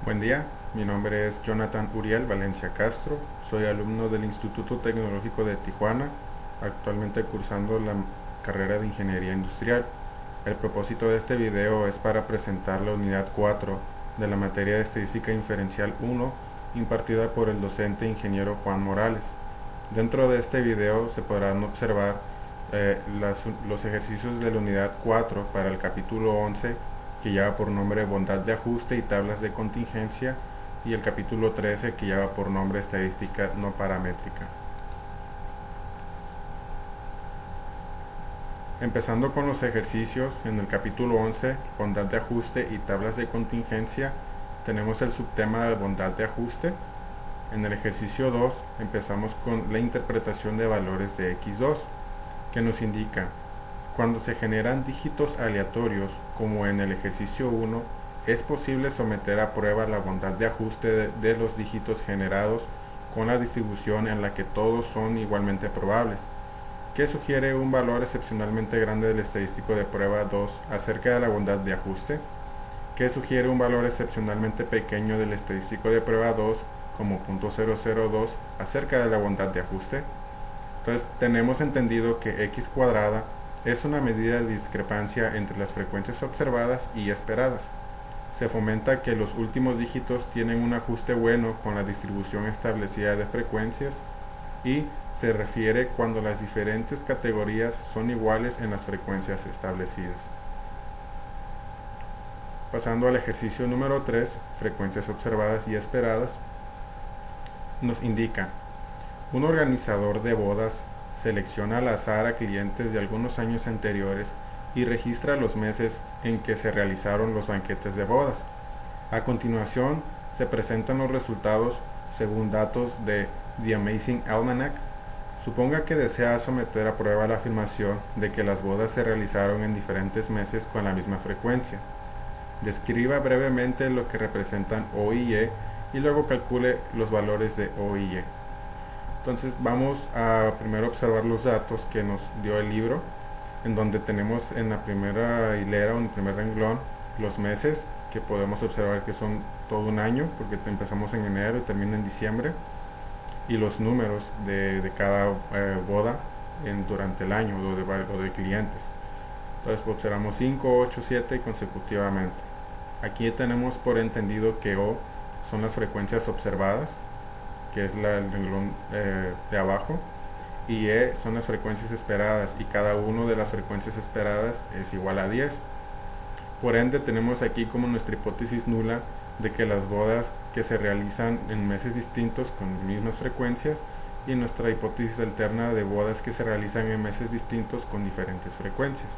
Buen día, mi nombre es Jonathan Uriel Valencia Castro, soy alumno del Instituto Tecnológico de Tijuana, actualmente cursando la carrera de Ingeniería Industrial. El propósito de este video es para presentar la unidad 4 de la materia de Estadística Inferencial 1 impartida por el docente ingeniero Juan Morales. Dentro de este video se podrán observar los ejercicios de la unidad 4 para el capítulo 11, que lleva por nombre Bondad de ajuste y tablas de contingencia, y el capítulo 13, que lleva por nombre Estadística no paramétrica. Empezando con los ejercicios, en el capítulo 11, Bondad de ajuste y tablas de contingencia, tenemos el subtema de bondad de ajuste. En el ejercicio 2 empezamos con la interpretación de valores de x2, que nos indica: cuando se generan dígitos aleatorios, como en el ejercicio 1, es posible someter a prueba la bondad de ajuste de los dígitos generados con la distribución en la que todos son igualmente probables. ¿Qué sugiere un valor excepcionalmente grande del estadístico de prueba 2 acerca de la bondad de ajuste? ¿Qué sugiere un valor excepcionalmente pequeño del estadístico de prueba 2 como 0.002 acerca de la bondad de ajuste? Entonces tenemos entendido que x cuadrada es una medida de discrepancia entre las frecuencias observadas y esperadas. Se fomenta que los últimos dígitos tienen un ajuste bueno con la distribución establecida de frecuencias, y se refiere cuando las diferentes categorías son iguales en las frecuencias establecidas. Pasando al ejercicio número 3, frecuencias observadas y esperadas, nos indica: un organizador de bodas selecciona al azar a clientes de algunos años anteriores y registra los meses en que se realizaron los banquetes de bodas. A continuación, se presentan los resultados según datos de The Amazing Almanac. Suponga que desea someter a prueba la afirmación de que las bodas se realizaron en diferentes meses con la misma frecuencia. Describa brevemente lo que representan O y Y luego calcule los valores de O y Y. Entonces vamos a primero observar los datos que nos dio el libro, en donde tenemos en la primera hilera o en el primer renglón los meses, que podemos observar que son todo un año, porque empezamos en enero y termina en diciembre, y los números de cada boda durante el año o de clientes. Entonces observamos 5, 8, 7 y consecutivamente. Aquí tenemos por entendido que O son las frecuencias observadas, que es el renglón de abajo, y E son las frecuencias esperadas, y cada una de las frecuencias esperadas es igual a 10. Por ende, tenemos aquí como nuestra hipótesis nula de que las bodas que se realizan en meses distintos con mismas frecuencias, y nuestra hipótesis alterna de bodas que se realizan en meses distintos con diferentes frecuencias.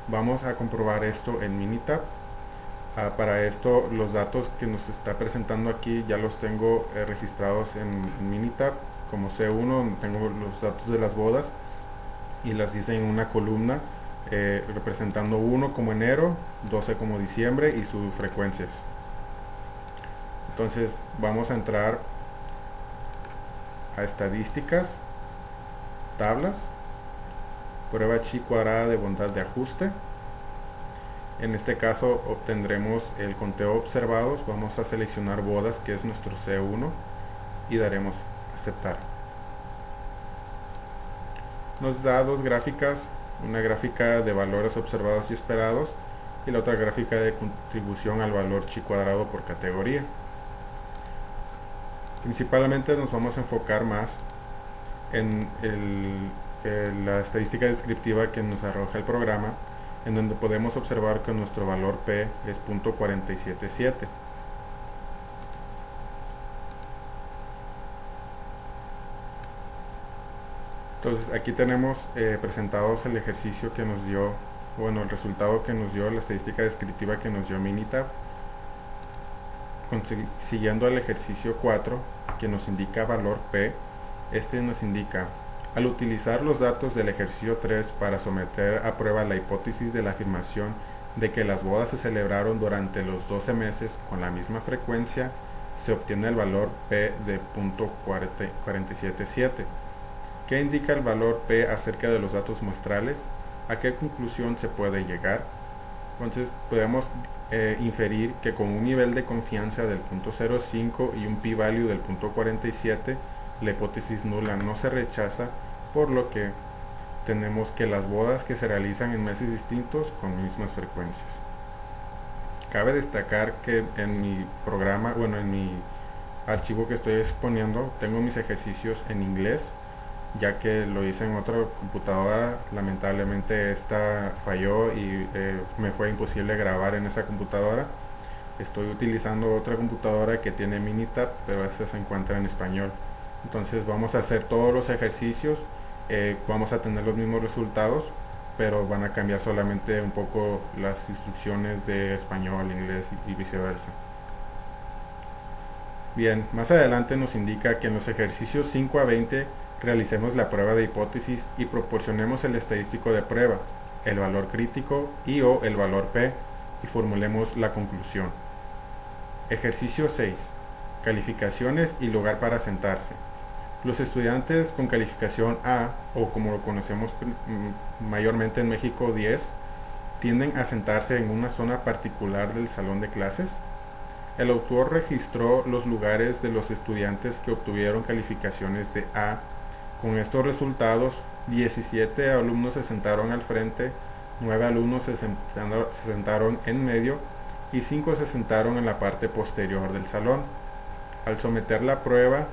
Vamos a comprobar esto en Minitab. Para esto, los datos que nos está presentando aquí ya los tengo registrados en Minitab como C1, donde tengo los datos de las bodas y las hice en una columna representando 1 como enero, 12 como diciembre y sus frecuencias. Entonces vamos a entrar a estadísticas, tablas, prueba chi cuadrada de bondad de ajuste. En este caso obtendremos el conteo observados. Vamos a seleccionar bodas, que es nuestro C1, y daremos aceptar. Nos da dos gráficas, una gráfica de valores observados y esperados y la otra gráfica de contribución al valor chi cuadrado por categoría. Principalmente nos vamos a enfocar más en la estadística descriptiva que nos arroja el programa, en donde podemos observar que nuestro valor P es .477. Entonces aquí tenemos presentados el ejercicio que nos dio, bueno, el resultado que nos dio, la estadística descriptiva que nos dio Minitab, siguiendo al ejercicio 4, que nos indica valor P. Este nos indica: al utilizar los datos del ejercicio 3 para someter a prueba la hipótesis de la afirmación de que las bodas se celebraron durante los 12 meses con la misma frecuencia, se obtiene el valor P de .477. ¿Qué indica el valor P acerca de los datos muestrales? ¿A qué conclusión se puede llegar? Entonces podemos inferir que con un nivel de confianza del 0.05 y un p-value del 0.47, la hipótesis nula no se rechaza, por lo que tenemos que las bodas que se realizan en meses distintos con mismas frecuencias. Cabe destacar que en mi programa, bueno, en mi archivo que estoy exponiendo, tengo mis ejercicios en inglés, ya que lo hice en otra computadora. Lamentablemente esta falló y me fue imposible grabar en esa computadora. Estoy utilizando otra computadora que tiene Minitab, pero esta se encuentra en español. Entonces vamos a hacer todos los ejercicios, vamos a tener los mismos resultados, pero van a cambiar solamente un poco las instrucciones de español, inglés y viceversa. Bien, más adelante nos indica que en los ejercicios 5 a 20 realicemos la prueba de hipótesis y proporcionemos el estadístico de prueba, el valor crítico y o el valor P, y formulemos la conclusión. Ejercicio 6. Calificaciones y lugar para sentarse. Los estudiantes con calificación A, o como lo conocemos mayormente en México 10, tienden a sentarse en una zona particular del salón de clases. El autor registró los lugares de los estudiantes que obtuvieron calificaciones de A. Con estos resultados, 17 alumnos se sentaron al frente, 9 alumnos se sentaron en medio y 5 se sentaron en la parte posterior del salón. Al someter la prueba,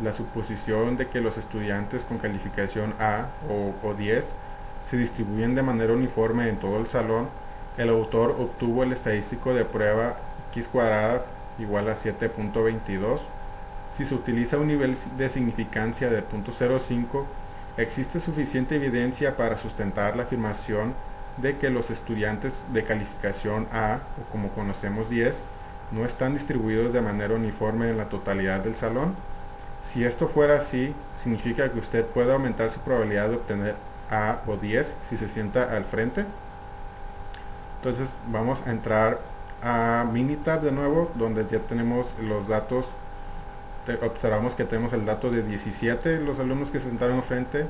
la suposición de que los estudiantes con calificación A o 10 se distribuyen de manera uniforme en todo el salón, el autor obtuvo el estadístico de prueba x cuadrada igual a 7.22. Si se utiliza un nivel de significancia de 0.05, existe suficiente evidencia para sustentar la afirmación de que los estudiantes de calificación A, o como conocemos 10, no están distribuidos de manera uniforme en la totalidad del salón. Si esto fuera así, significa que usted puede aumentar su probabilidad de obtener A o 10 si se sienta al frente. Entonces vamos a entrar a Minitab de nuevo, donde ya tenemos los datos. Observamos que tenemos el dato de 17 los alumnos que se sentaron al frente,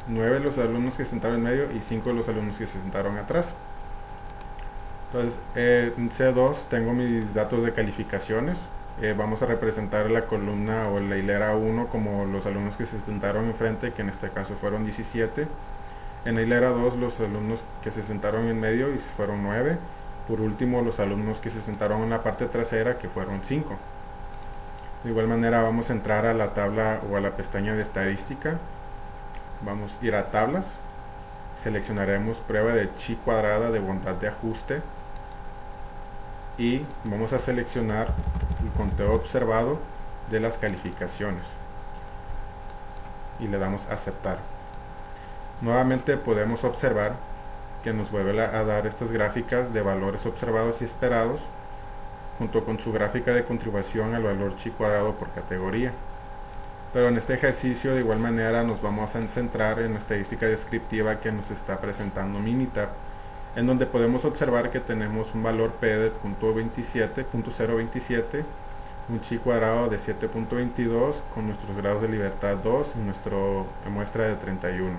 9 los alumnos que se sentaron en medio y 5 los alumnos que se sentaron atrás. Entonces en C2 tengo mis datos de calificaciones. Vamos a representar la columna o la hilera 1 como los alumnos que se sentaron enfrente, que en este caso fueron 17. En la hilera 2 los alumnos que se sentaron en medio y fueron 9. Por último, los alumnos que se sentaron en la parte trasera, que fueron 5. De igual manera vamos a entrar a la tabla o a la pestaña de estadística. Vamos a ir a tablas. Seleccionaremos prueba de chi cuadrada de bondad de ajuste. Y vamos a seleccionar el conteo observado de las calificaciones y le damos a aceptar. Nuevamente podemos observar que nos vuelve a dar estas gráficas de valores observados y esperados junto con su gráfica de contribución al valor chi cuadrado por categoría. Pero en este ejercicio de igual manera nos vamos a centrar en la estadística descriptiva que nos está presentando Minitab, en donde podemos observar que tenemos un valor P de 0.27, un chi cuadrado de 7.22 con nuestros grados de libertad 2 y nuestra muestra de 31.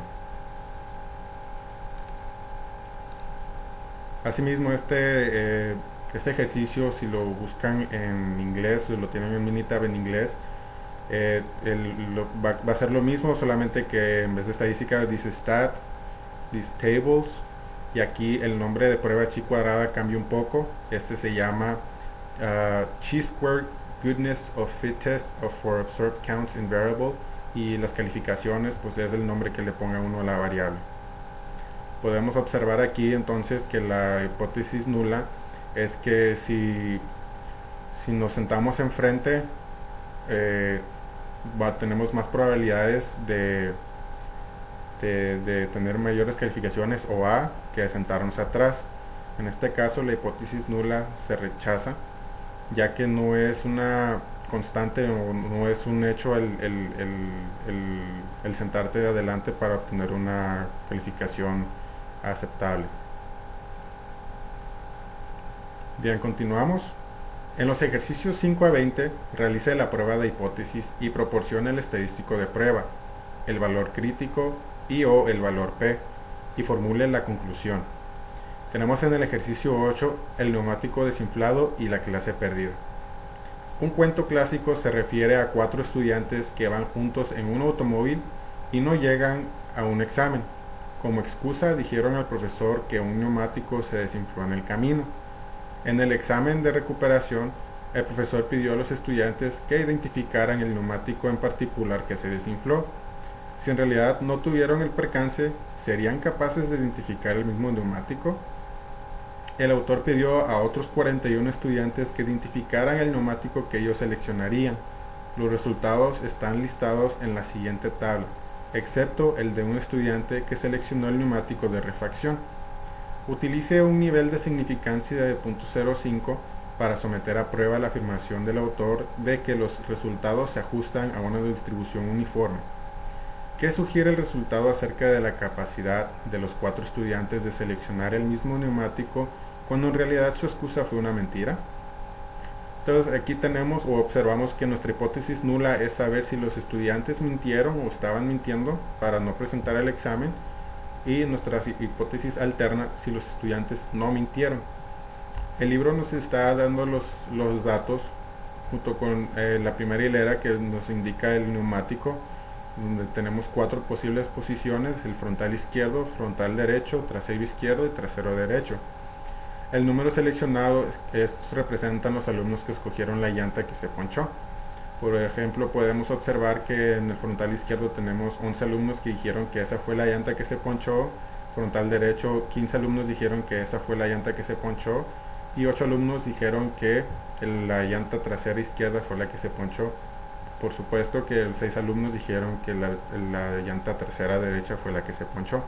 Asimismo, este ejercicio, si lo buscan en inglés, o lo tienen en Minitab en inglés, va a ser lo mismo, solamente que en vez de estadística dice stat, dice tables, y aquí el nombre de prueba chi cuadrada cambia un poco. Este se llama chi-squared goodness of fit test for observed counts in variable, y las calificaciones pues es el nombre que le ponga uno a la variable. Podemos observar aquí entonces que la hipótesis nula es que si nos sentamos enfrente, tenemos más probabilidades de tener mayores calificaciones o A que sentarnos atrás. En este caso la hipótesis nula se rechaza, ya que no es una constante o no es un hecho el sentarte de adelante para obtener una calificación aceptable. Bien, continuamos. En los ejercicios 5 a 20 realice la prueba de hipótesis y proporcione el estadístico de prueba, el valor crítico y o el valor P, y formule la conclusión. Tenemos en el ejercicio 8 el neumático desinflado y la clase perdida. Un cuento clásico se refiere a 4 estudiantes que van juntos en un automóvil y no llegan a un examen. Como excusa dijeron al profesor que un neumático se desinfló en el camino. En el examen de recuperación, el profesor pidió a los estudiantes que identificaran el neumático en particular que se desinfló. Si en realidad no tuvieron el percance, ¿serían capaces de identificar el mismo neumático? El autor pidió a otros 41 estudiantes que identificaran el neumático que ellos seleccionarían. Los resultados están listados en la siguiente tabla, excepto el de un estudiante que seleccionó el neumático de refacción. Utilice un nivel de significancia de 0.05 para someter a prueba la afirmación del autor de que los resultados se ajustan a una distribución uniforme. ¿Qué sugiere el resultado acerca de la capacidad de los 4 estudiantes de seleccionar el mismo neumático cuando en realidad su excusa fue una mentira? Entonces aquí tenemos o observamos que nuestra hipótesis nula es saber si los estudiantes mintieron o estaban mintiendo para no presentar el examen, y nuestra hipótesis alterna si los estudiantes no mintieron. El libro nos está dando los datos junto con la primera hilera que nos indica el neumático, donde tenemos 4 posibles posiciones: el frontal izquierdo, frontal derecho, trasero izquierdo y trasero derecho. El número seleccionado, estos representan los alumnos que escogieron la llanta que se ponchó. Por ejemplo, podemos observar que en el frontal izquierdo tenemos 11 alumnos que dijeron que esa fue la llanta que se ponchó. Frontal derecho, 15 alumnos dijeron que esa fue la llanta que se ponchó, y 8 alumnos dijeron que la llanta trasera izquierda fue la que se ponchó. Por supuesto que 6 alumnos dijeron que la llanta trasera derecha fue la que se ponchó.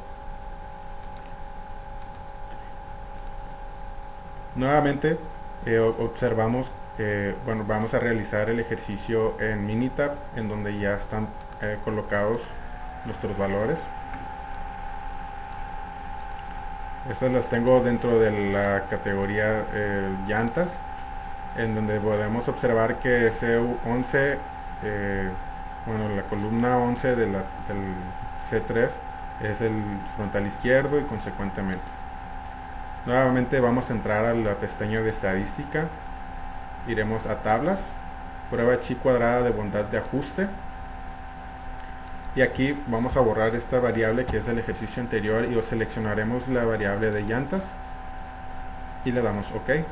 Nuevamente observamos bueno, vamos a realizar el ejercicio en Minitab, en donde ya están colocados nuestros valores. Estas las tengo dentro de la categoría llantas, en donde podemos observar que C11, bueno, la columna 11 del C3 es el frontal izquierdo y consecuentemente. Nuevamente vamos a entrar a la pestaña de estadística, iremos a tablas, prueba chi cuadrada de bondad de ajuste, y aquí vamos a borrar esta variable que es del ejercicio anterior y seleccionaremos la variable de llantas y le damos OK.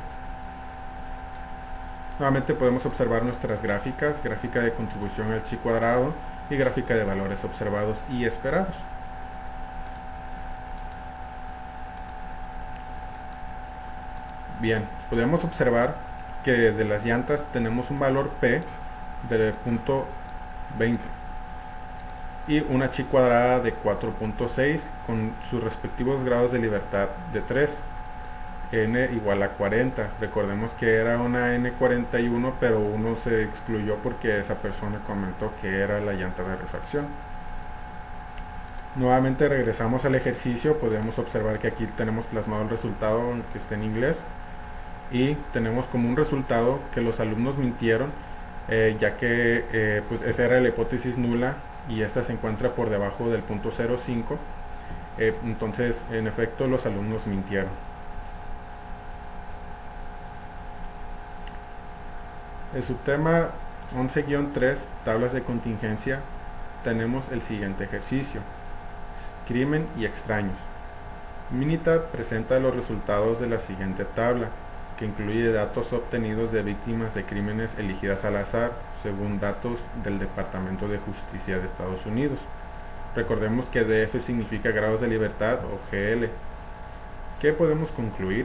Nuevamente podemos observar nuestras gráficas, gráfica de contribución al chi cuadrado y gráfica de valores observados y esperados. Bien, podemos observar que de las llantas tenemos un valor P de 0.20 y una chi cuadrada de 4.6 con sus respectivos grados de libertad de 3. N igual a 40. Recordemos que era una N41, pero uno se excluyó porque esa persona comentó que era la llanta de refacción. Nuevamente regresamos al ejercicio. Podemos observar que aquí tenemos plasmado el resultado que está en inglés, y tenemos como un resultado que los alumnos mintieron, ya que pues esa era la hipótesis nula y esta se encuentra por debajo del 0.05. Entonces, en efecto, los alumnos mintieron. El subtema 11-3, tablas de contingencia, tenemos el siguiente ejercicio: crimen y extraños. Minitab presenta los resultados de la siguiente tabla, que incluye datos obtenidos de víctimas de crímenes elegidas al azar, según datos del Departamento de Justicia de Estados Unidos. Recordemos que DF significa grados de libertad o GL. ¿Qué podemos concluir?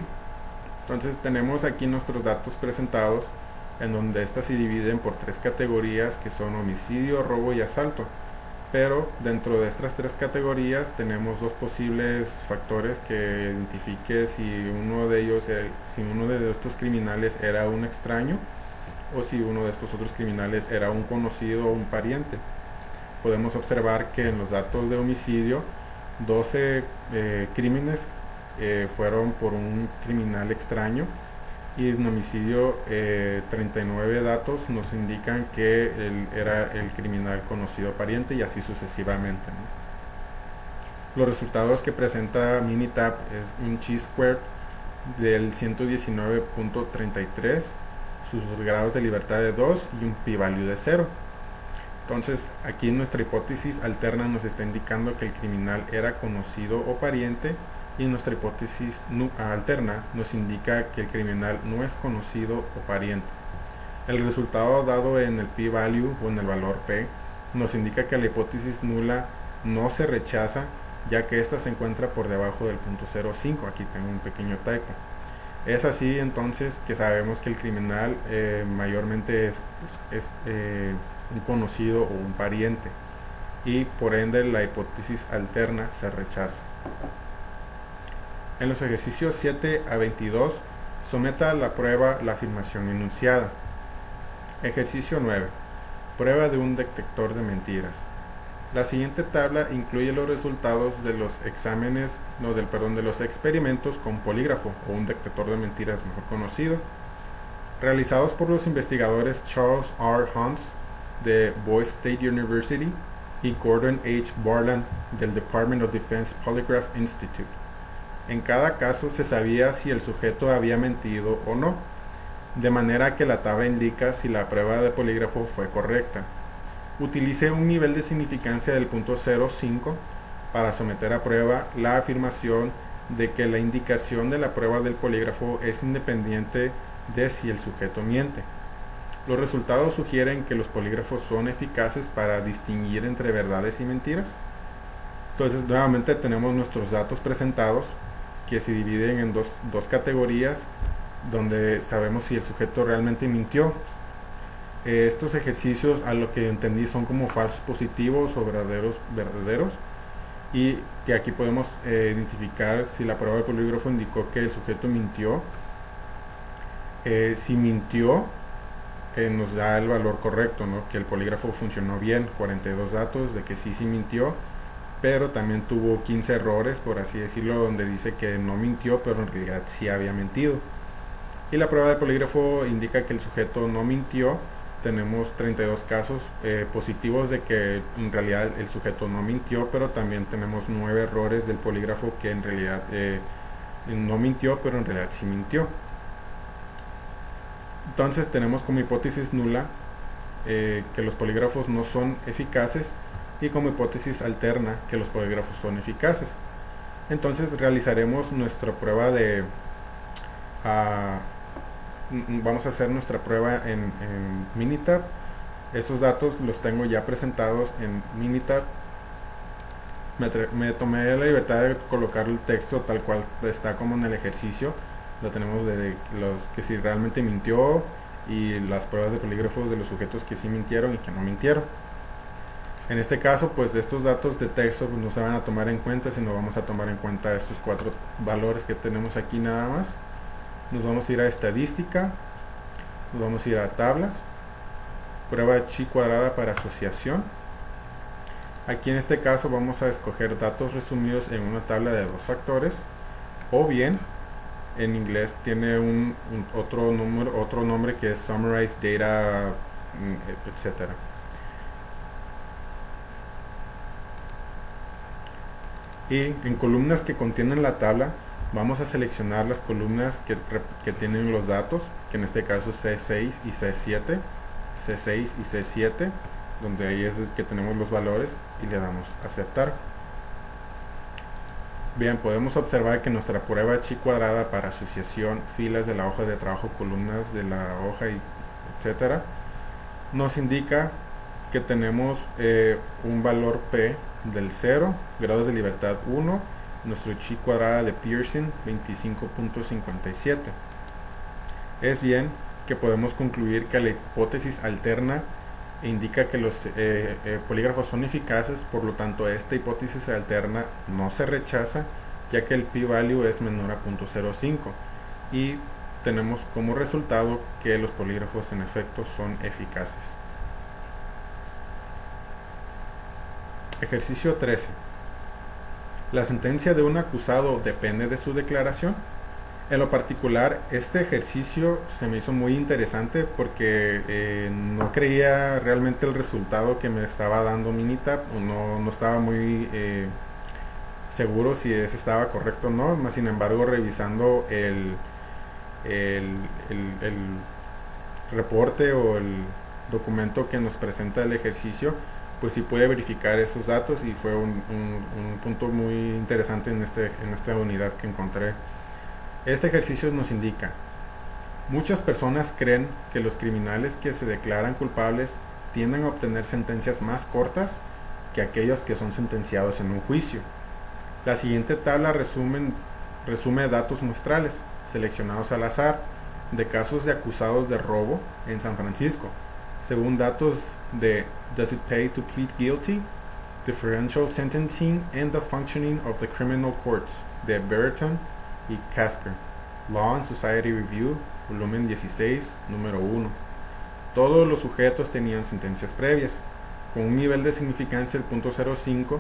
Entonces tenemos aquí nuestros datos presentados, en donde estas se dividen por 3 categorías, que son homicidio, robo y asalto. Pero dentro de estas 3 categorías tenemos 2 posibles factores que identifique si uno de estos criminales era un extraño o si uno de estos otros criminales era un conocido o un pariente. Podemos observar que en los datos de homicidio 12 crímenes fueron por un criminal extraño, y en homicidio 39 datos nos indican que era el criminal conocido pariente, y así sucesivamente, ¿no? Los resultados que presenta Minitab es un chi-squared del 119.33, sus grados de libertad de 2 y un p-value de 0. Entonces aquí nuestra hipótesis alterna nos está indicando que el criminal era conocido o pariente, y nuestra hipótesis alterna nos indica que el criminal no es conocido o pariente. El resultado dado en el p-value o en el valor p nos indica que la hipótesis nula no se rechaza, ya que ésta se encuentra por debajo del punto 0,5. Aquí tengo un pequeño typo. Es así entonces que sabemos que el criminal mayormente es un conocido o un pariente, y por ende la hipótesis alterna se rechaza. En los ejercicios 7 a 22, someta a la prueba la afirmación enunciada. Ejercicio 9. Prueba de un detector de mentiras. La siguiente tabla incluye los resultados de los de los experimentos con polígrafo o un detector de mentiras mejor conocido, realizados por los investigadores Charles R. Hunts de Boise State University y Gordon H. Borland del Department of Defense Polygraph Institute. En cada caso se sabía si el sujeto había mentido o no, de manera que la tabla indica si la prueba de polígrafo fue correcta. Utilice un nivel de significancia del punto 0,5 para someter a prueba la afirmación de que la indicación de la prueba del polígrafo es independiente de si el sujeto miente. Los resultados sugieren que los polígrafos son eficaces para distinguir entre verdades y mentiras. Entonces nuevamente tenemos nuestros datos presentados, que se dividen en dos categorías, donde sabemos si el sujeto realmente mintió. Estos ejercicios, a lo que entendí, son como falsos positivos o verdaderos, y que aquí podemos identificar si la prueba del polígrafo indicó que el sujeto mintió. Si mintió, nos da el valor correcto, ¿no? Que el polígrafo funcionó bien, 42 datos de que sí mintió, pero también tuvo 15 errores, por así decirlo, donde dice que no mintió, pero en realidad sí había mentido. Y la prueba del polígrafo indica que el sujeto no mintió. Tenemos 32 casos positivos de que en realidad el sujeto no mintió, pero también tenemos 9 errores del polígrafo que en realidad no mintió, pero en realidad sí mintió. Entonces tenemos como hipótesis nula que los polígrafos no son eficaces, y como hipótesis alterna que los polígrafos son eficaces. Entonces realizaremos nuestra prueba de vamos a hacer nuestra prueba en Minitab. Estos datos los tengo ya presentados en Minitab. Me tomé la libertad de colocar el texto tal cual está como en el ejercicio. Lo tenemos de los que si realmente mintió, y las pruebas de polígrafos de los sujetos que sí mintieron y que no mintieron. En este caso, pues estos datos de texto pues no se van a tomar en cuenta, sino vamos a tomar en cuenta estos 4 valores que tenemos aquí nada más. Nos vamos a ir a estadística, nos vamos a ir a tablas, prueba chi cuadrada para asociación. Aquí en este caso vamos a escoger datos resumidos en una tabla de 2 factores, o bien en inglés tiene otro nombre que es Summarized Data, etcétera. Y en columnas que contienen la tabla, vamos a seleccionar las columnas que tienen los datos, que en este caso es C6 y C7, C6 y C7, donde ahí es que tenemos los valores, y le damos a aceptar. Bien, podemos observar que nuestra prueba chi cuadrada para asociación, filas de la hoja de trabajo, columnas de la hoja, etcétera, nos indica que tenemos un valor P del 0, grados de libertad 1, nuestro chi cuadrada de Pearson 25.57. Es bien que podemos concluir que la hipótesis alterna indica que los polígrafos son eficaces, por lo tanto esta hipótesis alterna no se rechaza, ya que el p-value es menor a 0.05, y tenemos como resultado que los polígrafos en efecto son eficaces. Ejercicio 13. ¿La sentencia de un acusado depende de su declaración? En lo particular, este ejercicio se me hizo muy interesante porque no creía realmente el resultado que me estaba dando Minitab, no estaba muy seguro si ese estaba correcto o no, más sin embargo revisando el, el reporte o el documento que nos presenta el ejercicio, pues sí puede verificar esos datos y fue un punto muy interesante en esta unidad que encontré. Este ejercicio nos indica: muchas personas creen que los criminales que se declaran culpables tienden a obtener sentencias más cortas que aquellos que son sentenciados en un juicio. La siguiente tabla resume datos muestrales seleccionados al azar de casos de acusados de robo en San Francisco, según datos de Does It Pay to Plead Guilty, Differential Sentencing and the Functioning of the Criminal Courts, de Brereton y Casper, Law and Society Review, volumen 16, número 1. Todos los sujetos tenían sentencias previas, con un nivel de significancia del .05.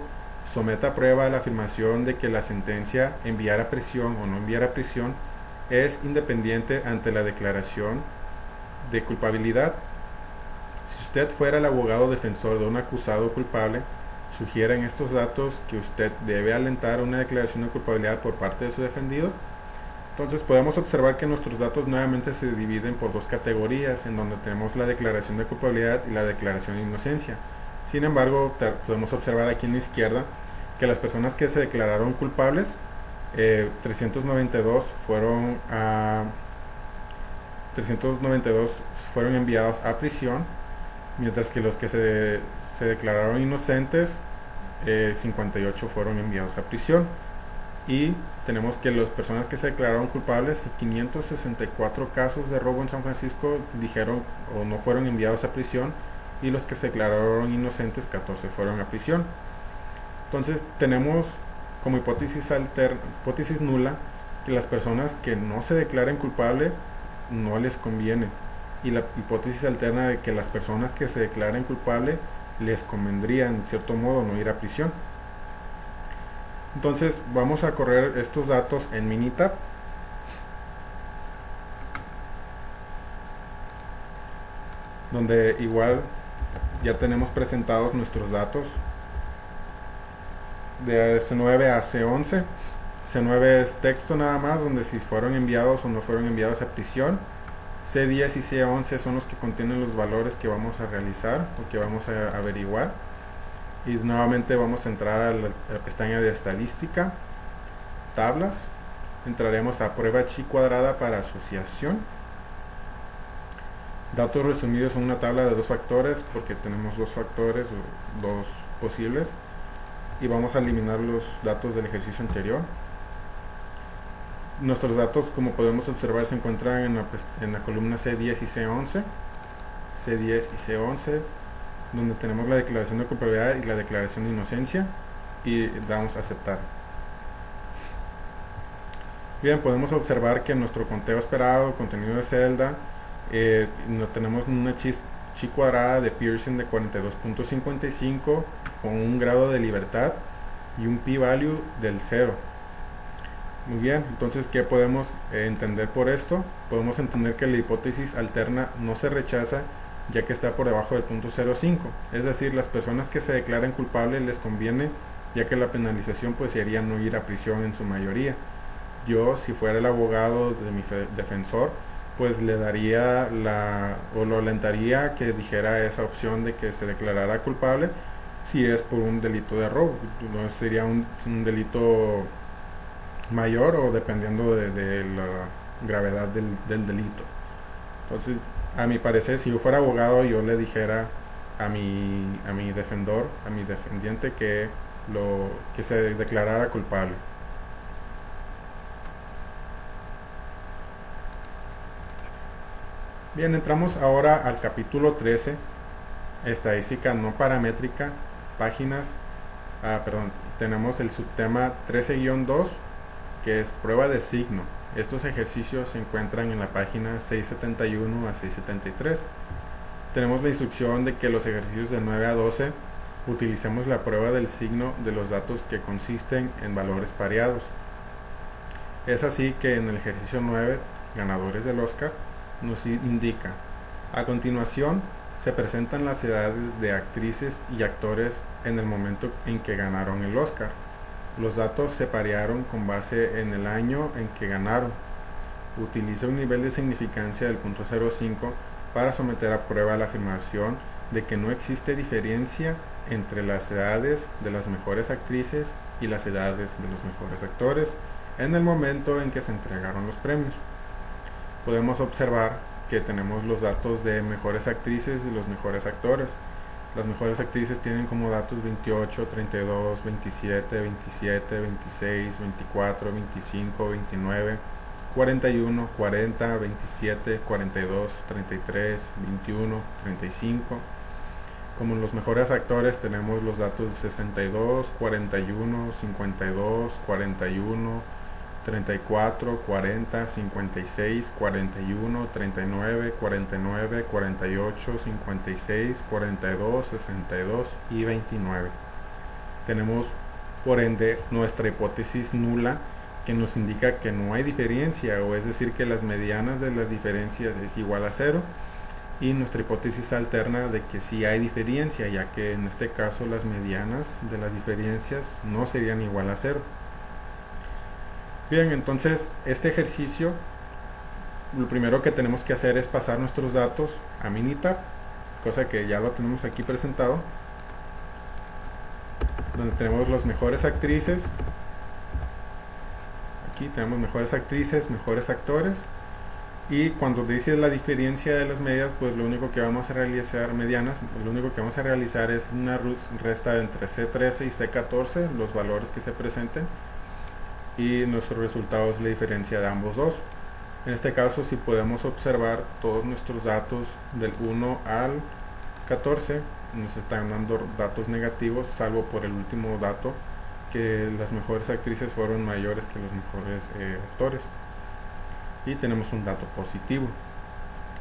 Somete a prueba la afirmación de que la sentencia enviar a prisión o no enviar a prisión es independiente ante la declaración de culpabilidad. Si usted fuera el abogado defensor de un acusado culpable, sugieren estos datos que usted debe alentar una declaración de culpabilidad por parte de su defendido. Entonces podemos observar que nuestros datos nuevamente se dividen por dos categorías, en donde tenemos la declaración de culpabilidad y la declaración de inocencia. Sin embargo, podemos observar aquí en la izquierda que las personas que se declararon culpables, 392 fueron enviados a prisión, mientras que los que se declararon inocentes, 58 fueron enviados a prisión. Y tenemos que las personas que se declararon culpables, 564 casos de robo en San Francisco, dijeron o no fueron enviados a prisión, y los que se declararon inocentes, 14 fueron a prisión. Entonces tenemos como hipótesis nula que las personas que no se declaren culpables no les conviene, y la hipótesis alterna de que las personas que se declaren culpables les convendría en cierto modo no ir a prisión. Entonces vamos a correr estos datos en Minitab. Donde igual ya tenemos presentados nuestros datos de C9 a C11. C9 es texto nada más, donde si fueron enviados o no fueron enviados a prisión. C10 y C11 son los que contienen los valores que vamos a realizar o que vamos a averiguar. Y nuevamente vamos a entrar a la pestaña de estadística, tablas. Entraremos a prueba chi cuadrada para asociación. Datos resumidos son una tabla de dos factores, porque tenemos dos factores o dos posibles, y vamos a eliminar los datos del ejercicio anterior. Nuestros datos, como podemos observar, se encuentran en la columna C10 y C11, C10 y C11, donde tenemos la declaración de culpabilidad y la declaración de inocencia, y damos a aceptar. Bien, podemos observar que nuestro conteo esperado, contenido de celda, tenemos una chi cuadrada de Pearson de 42.55 con un grado de libertad y un p-value del 0. Muy bien, entonces ¿qué podemos entender por esto? Podemos entender que la hipótesis alterna no se rechaza, ya que está por debajo del .05, es decir, las personas que se declaren culpables les conviene, ya que la penalización pues sería no ir a prisión en su mayoría. Yo, si fuera el abogado de mi defensor, pues le daría o lo alentaría que dijera esa opción de que se declarara culpable si es por un delito de robo. No sería un delito mayor o dependiendo de la gravedad del delito. Entonces, a mi parecer, si yo fuera abogado, yo le dijera a mi defendiente que se declarara culpable. Bien, entramos ahora al capítulo 13, estadística no paramétrica, páginas, tenemos el subtema 13-2, que es prueba de signo. Estos ejercicios se encuentran en la página 671 a 673. Tenemos la instrucción de que los ejercicios de 9 a 12 utilicemos la prueba del signo de los datos que consisten en valores pareados. Es así que en el ejercicio 9, ganadores del Oscar, nos indica: a continuación se presentan las edades de actrices y actores en el momento en que ganaron el Oscar. Los datos se parearon con base en el año en que ganaron. Utiliza un nivel de significancia del punto 0.5 para someter a prueba la afirmación de que no existe diferencia entre las edades de las mejores actrices y las edades de los mejores actores en el momento en que se entregaron los premios. Podemos observar que tenemos los datos de mejores actrices y los mejores actores. Las mejores actrices tienen como datos 28, 32, 27, 27, 26, 24, 25, 29, 41, 40, 27, 42, 33, 21, 35. Como los mejores actores tenemos los datos de 62, 41, 52, 41, 34, 40, 56, 41, 39, 49, 48, 56, 42, 62 y 29. Tenemos por ende nuestra hipótesis nula, que nos indica que no hay diferencia, o es decir que las medianas de las diferencias es igual a 0, y nuestra hipótesis alterna de que sí hay diferencia, ya que en este caso las medianas de las diferencias no serían igual a 0. Bien, entonces este ejercicio, lo primero que tenemos que hacer es pasar nuestros datos a Minitab, cosa que ya lo tenemos aquí presentado, donde tenemos las mejores actrices. Aquí tenemos mejores actrices, mejores actores, y cuando dice la diferencia de las medias, pues lo único que vamos a realizar medianas, lo único que vamos a realizar es una resta entre C13 y C14, los valores que se presenten, y nuestro resultado es la diferencia de ambos dos. En este caso, si podemos observar todos nuestros datos del 1 al 14, nos están dando datos negativos, salvo por el último dato, que las mejores actrices fueron mayores que los mejores actores, y tenemos un dato positivo.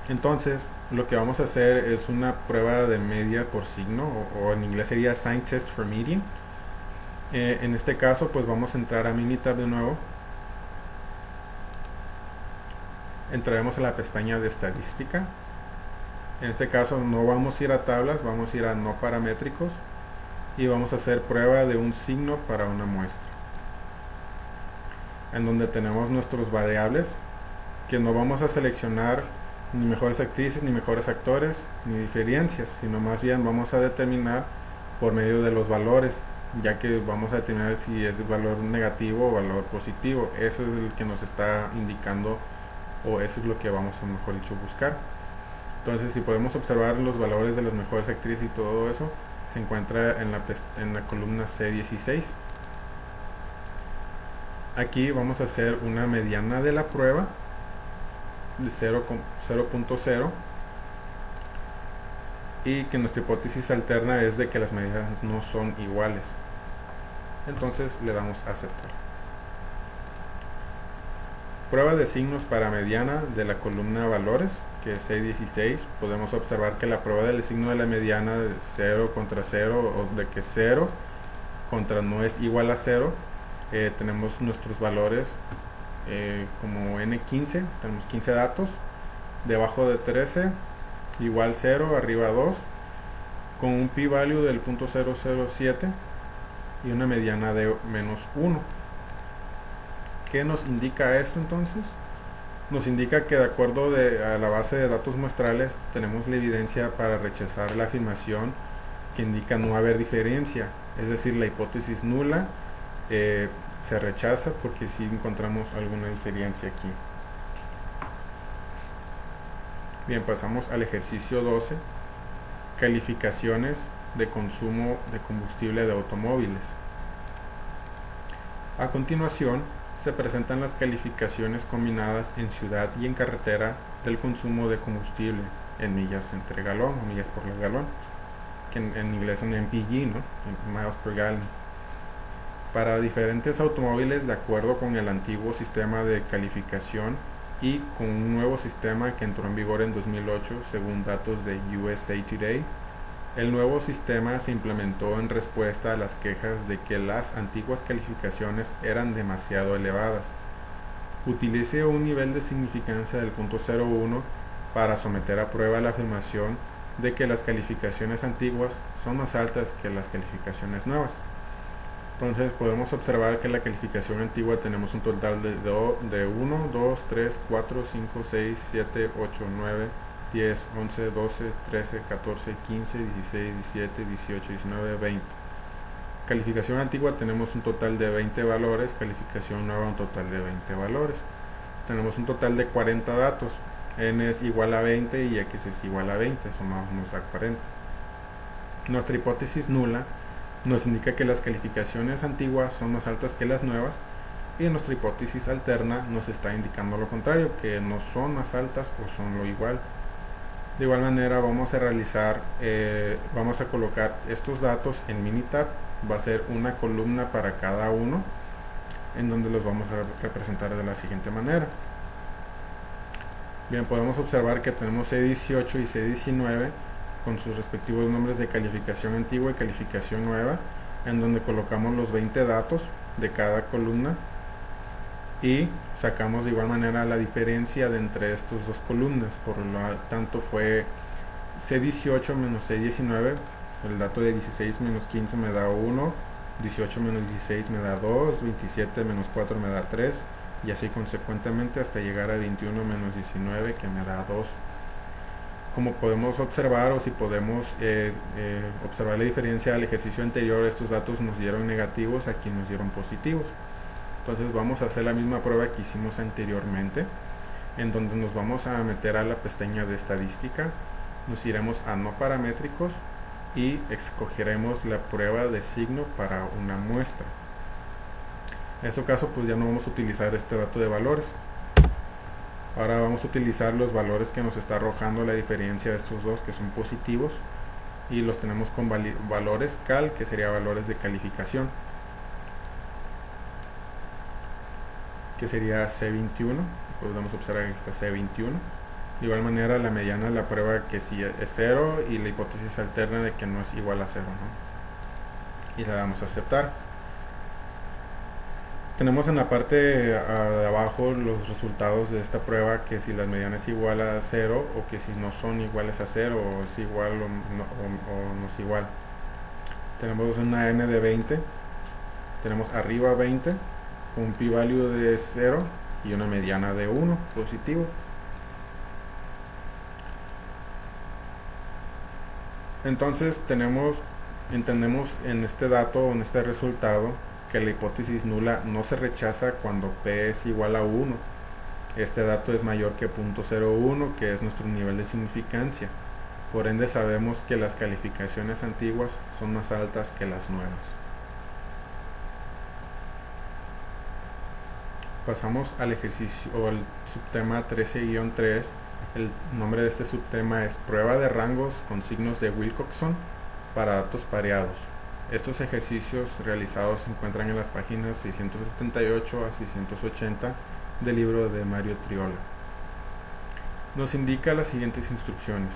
Entonces lo que vamos a hacer es una prueba de media por signo, o en inglés sería sign test for median. En este caso pues vamos a entrar a Minitab de nuevo, entraremos a la pestaña de estadística. En este caso no vamos a ir a tablas, vamos a ir a no paramétricos, y vamos a hacer prueba de un signo para una muestra, en donde tenemos nuestros variables, que no vamos a seleccionar ni mejores actrices, ni mejores actores, ni diferencias, sino más bien vamos a determinar por medio de los valores, ya que vamos a determinar si es valor negativo o valor positivo. Eso es el que nos está indicando, o eso es lo que vamos a, mejor dicho, buscar. Entonces, si podemos observar los valores de las mejores actrices y todo eso, se encuentra en la columna C16. Aquí vamos a hacer una mediana de la prueba de 0.0, y que nuestra hipótesis alterna es de que las medidas no son iguales. Entonces le damos a aceptar. Prueba de signos para mediana de la columna valores, que es C16. Podemos observar que la prueba del signo de la mediana de 0 contra 0, o de que 0 contra no es igual a 0, tenemos nuestros valores como N15, tenemos 15 datos, debajo de 13 igual 0, arriba 2, con un p-value del .007 y una mediana de menos 1. ¿Qué nos indica esto entonces? Nos indica que de acuerdo a la base de datos muestrales tenemos la evidencia para rechazar la afirmación que indica no haber diferencia, es decir, la hipótesis nula se rechaza porque sí encontramos alguna diferencia aquí. Bien, pasamos al ejercicio 12, calificaciones de consumo de combustible de automóviles. A continuación se presentan las calificaciones combinadas en ciudad y en carretera del consumo de combustible en millas entre galón o millas por galón, que en inglés son MPG, ¿no? Miles per gallon, para diferentes automóviles de acuerdo con el antiguo sistema de calificación y con un nuevo sistema que entró en vigor en 2008 según datos de USA Today. El nuevo sistema se implementó en respuesta a las quejas de que las antiguas calificaciones eran demasiado elevadas. Utilice un nivel de significancia del .01 para someter a prueba la afirmación de que las calificaciones antiguas son más altas que las calificaciones nuevas. Entonces podemos observar que en la calificación antigua tenemos un total de 1, 2, 3, 4, 5, 6, 7, 8, 9, 10, 11, 12, 13, 14, 15, 16, 17, 18, 19, 20. Calificación antigua tenemos un total de 20 valores, calificación nueva un total de 20 valores. Tenemos un total de 40 datos, n es igual a 20 y x es igual a 20, sumamos a 40. Nuestra hipótesis nula nos indica que las calificaciones antiguas son más altas que las nuevas, y nuestra hipótesis alterna nos está indicando lo contrario, que no son más altas o son lo igual. De igual manera vamos a colocar estos datos en Minitab. Va a ser una columna para cada uno, en donde los vamos a representar de la siguiente manera. Bien, podemos observar que tenemos C18 y C19 con sus respectivos nombres de calificación antigua y calificación nueva, en donde colocamos los 20 datos de cada columna y sacamos de igual manera la diferencia de entre estas dos columnas. Por lo tanto fue C18 menos C19, el dato de 16 menos 15 me da 1, 18 menos 16 me da 2, 27 menos 4 me da 3, y así consecuentemente hasta llegar a 21 menos 19 que me da 2. Como podemos observar, o si podemos observar la diferencia al ejercicio anterior, estos datos nos dieron negativos, aquí nos dieron positivos. Entonces vamos a hacer la misma prueba que hicimos anteriormente, en donde nos vamos a meter a la pestaña de estadística, nos iremos a no paramétricos y escogeremos la prueba de signo para una muestra. En este caso pues ya no vamos a utilizar este dato de valores. Ahora vamos a utilizar los valores que nos está arrojando la diferencia de estos dos, que son positivos, y los tenemos con valores cal, que sería valores de calificación, que sería C21. Podemos observar que está C21. De igual manera la mediana, la prueba que sí es 0, y la hipótesis alterna de que no es igual a 0, ¿no? Y le damos a aceptar. Tenemos en la parte de abajo los resultados de esta prueba, que si la mediana es igual a 0, o que si no son iguales a 0, o es igual o no es igual. Tenemos una n de 20, tenemos arriba 20, un p-value de 0 y una mediana de 1, positivo. Entonces entendemos en este dato, en este resultado, que la hipótesis nula no se rechaza cuando p es igual a 1. Este dato es mayor que 0.01, que es nuestro nivel de significancia. Por ende sabemos que las calificaciones antiguas son más altas que las nuevas. Pasamos al ejercicio o al subtema 13-3. El nombre de este subtema es prueba de rangos con signos de Wilcoxon para datos pareados. Estos ejercicios realizados se encuentran en las páginas 678 a 680 del libro de Mario Triola. Nos indica las siguientes instrucciones.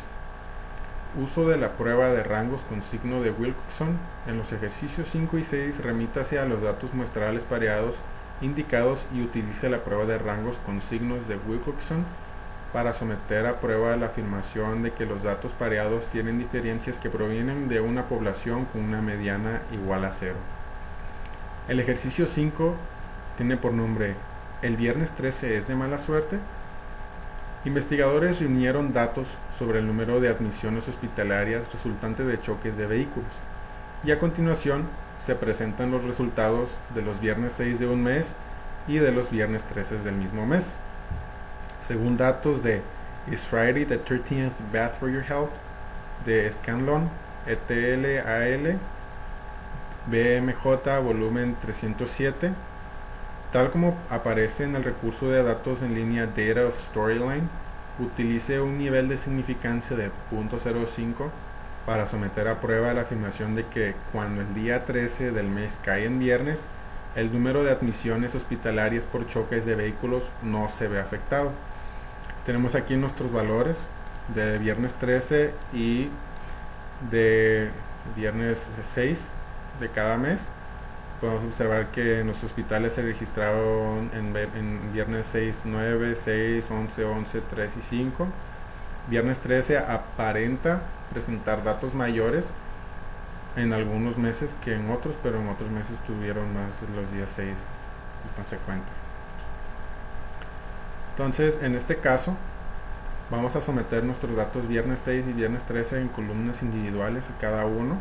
Uso de la prueba de rangos con signo de Wilcoxon. En los ejercicios 5 y 6 remítase a los datos muestrales pareados indicados y utilice la prueba de rangos con signos de Wilcoxon para someter a prueba la afirmación de que los datos pareados tienen diferencias que provienen de una población con una mediana igual a 0. El ejercicio 5 tiene por nombre ¿el viernes 13 es de mala suerte? Investigadores reunieron datos sobre el número de admisiones hospitalarias resultantes de choques de vehículos, y a continuación se presentan los resultados de los viernes 6 de un mes y de los viernes 13 del mismo mes. Según datos de Is Friday the 13th Bad for Your Health? De Scanlon, ETL-AL, BMJ, volumen 307, tal como aparece en el recurso de datos en línea Data of Storyline, utilice un nivel de significancia de 0.05 para someter a prueba la afirmación de que cuando el día 13 del mes cae en viernes, el número de admisiones hospitalarias por choques de vehículos no se ve afectado. Tenemos aquí nuestros valores de viernes 13 y de viernes 6 de cada mes. Podemos observar que en los hospitales se registraron en viernes 6, 9, 6, 11, 11, 3 y 5. Viernes 13 aparenta presentar datos mayores, en algunos meses que en otros, pero en otros meses tuvieron más los días 6 y consecuente. Entonces, en este caso, vamos a someter nuestros datos viernes 6 y viernes 13 en columnas individuales cada uno.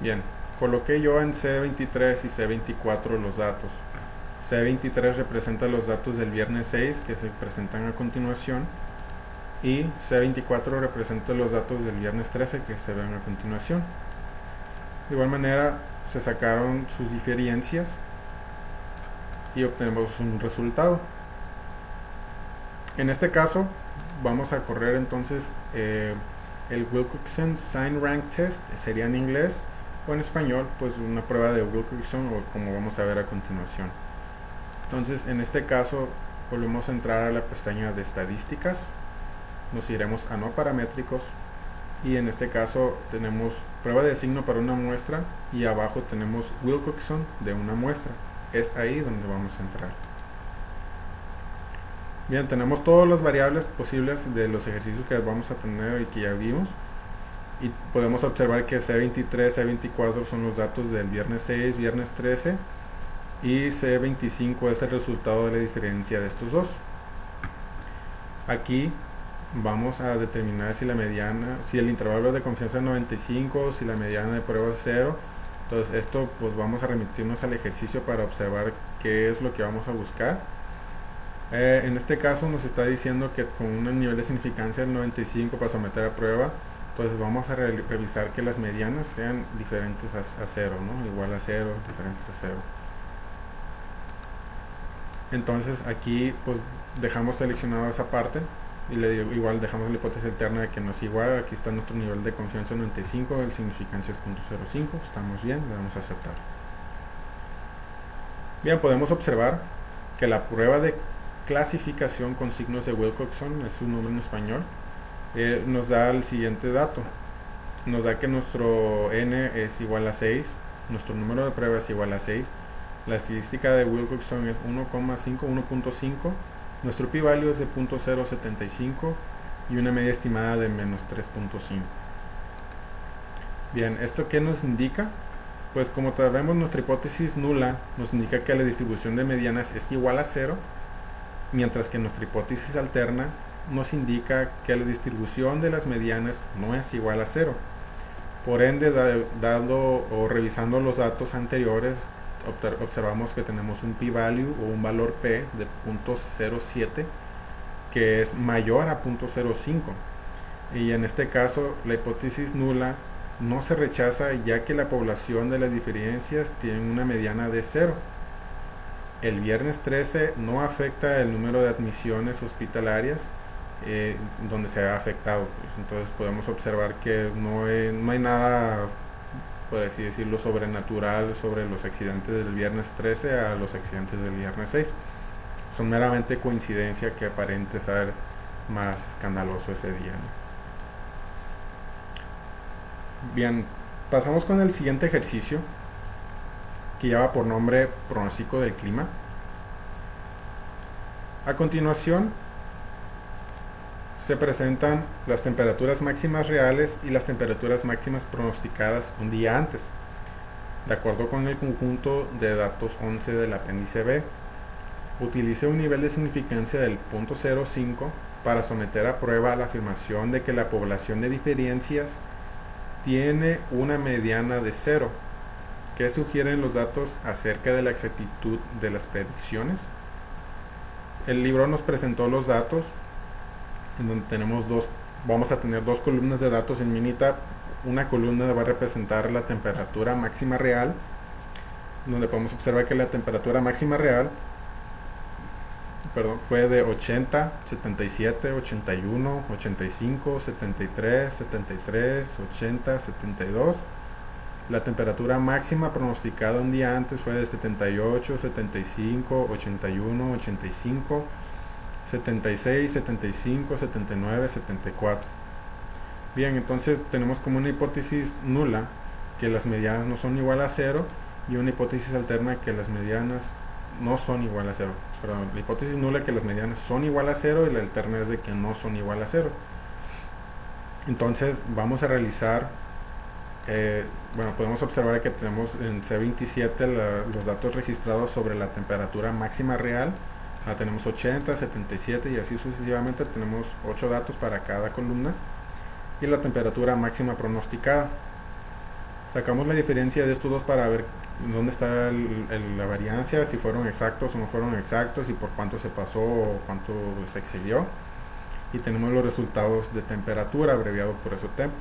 Bien, coloqué yo en C23 y C24 los datos. C23 representa los datos del viernes 6 que se presentan a continuación, y C24 representa los datos del viernes 13 que se ven a continuación. De igual manera se sacaron sus diferencias y obtenemos un resultado. En este caso vamos a correr entonces el Wilcoxon Sign Rank Test, sería en inglés, o en español pues una prueba de Wilcoxon, o como vamos a ver a continuación. Entonces en este caso volvemos a entrar a la pestaña de estadísticas, nos iremos a no paramétricos, y en este caso tenemos prueba de signo para una muestra, y abajo tenemos Wilcoxon de una muestra. Es ahí donde vamos a entrar. Bien, tenemos todas las variables posibles de los ejercicios que vamos a tener y que ya vimos, y podemos observar que C23, C24 son los datos del viernes 6, viernes 13, y C25 es el resultado de la diferencia de estos dos. Aquí vamos a determinar si la mediana, si el intervalo de confianza es 95, si la mediana de prueba es 0. Entonces esto pues vamos a remitirnos al ejercicio para observar qué es lo que vamos a buscar. En este caso nos está diciendo que con un nivel de significancia del 95 para someter a prueba, entonces vamos a revisar que las medianas sean diferentes a 0, ¿no? Igual a 0, diferentes a 0. Entonces aquí pues dejamos seleccionado esa parte, y igual dejamos la hipótesis alterna de que no es igual. Aquí está nuestro nivel de confianza 95, el significancia es 0.05, estamos bien, le damos a aceptar. Bien, podemos observar que la prueba de clasificación con signos de Wilcoxon, es su nombre en español, nos da el siguiente dato. Nos da que nuestro n es igual a 6, nuestro número de prueba es igual a 6, la estadística de Wilcoxon es 1,5, 1.5, nuestro p-value es de 0.075 y una media estimada de menos 3.5. Bien, ¿esto qué nos indica? Pues como sabemos, nuestra hipótesis nula nos indica que la distribución de medianas es igual a 0, mientras que nuestra hipótesis alterna nos indica que la distribución de las medianas no es igual a 0. Por ende, dado o revisando los datos anteriores, observamos que tenemos un p-value o un valor p de 0.07 que es mayor a 0.05, y en este caso la hipótesis nula no se rechaza, ya que la población de las diferencias tiene una mediana de 0. El viernes 13 no afecta el número de admisiones hospitalarias donde se ha afectado, pues. Entonces podemos observar que no hay nada, por así decirlo, sobrenatural sobre los accidentes del viernes 13 a los accidentes del viernes 6. Son meramente coincidencia que aparente ser más escandaloso ese día, ¿no? Bien, pasamos con el siguiente ejercicio, que lleva por nombre pronóstico del clima. A continuación se presentan las temperaturas máximas reales y las temperaturas máximas pronosticadas un día antes, de acuerdo con el conjunto de datos 11 del apéndice B. Utilice un nivel de significancia del 0.05 para someter a prueba la afirmación de que la población de diferencias tiene una mediana de 0. ¿Qué sugieren los datos acerca de la exactitud de las predicciones? El libro nos presentó los datos, en donde tenemos vamos a tener dos columnas de datos en Minitab. Una columna va a representar la temperatura máxima real, donde podemos observar que la temperatura máxima real fue de 80, 77, 81, 85, 73, 73, 80, 72. La temperatura máxima pronosticada un día antes fue de 78, 75, 81, 85, 76, 75, 79, 74. Bien, entonces tenemos como una hipótesis nula que las medianas no son igual a 0, y una hipótesis alterna que las medianas no son igual a cero. Perdón, la hipótesis nula que las medianas son igual a cero y la alterna es de que no son igual a cero. Entonces vamos a realizar, bueno, podemos observar que tenemos en C27 los datos registrados sobre la temperatura máxima real. Tenemos 80, 77 y así sucesivamente. Tenemos 8 datos para cada columna. Y la temperatura máxima pronosticada. Sacamos la diferencia de estos dos para ver dónde está la variancia, si fueron exactos o no fueron exactos, y por cuánto se pasó o cuánto se excedió. Y tenemos los resultados de temperatura, abreviado por eso temp.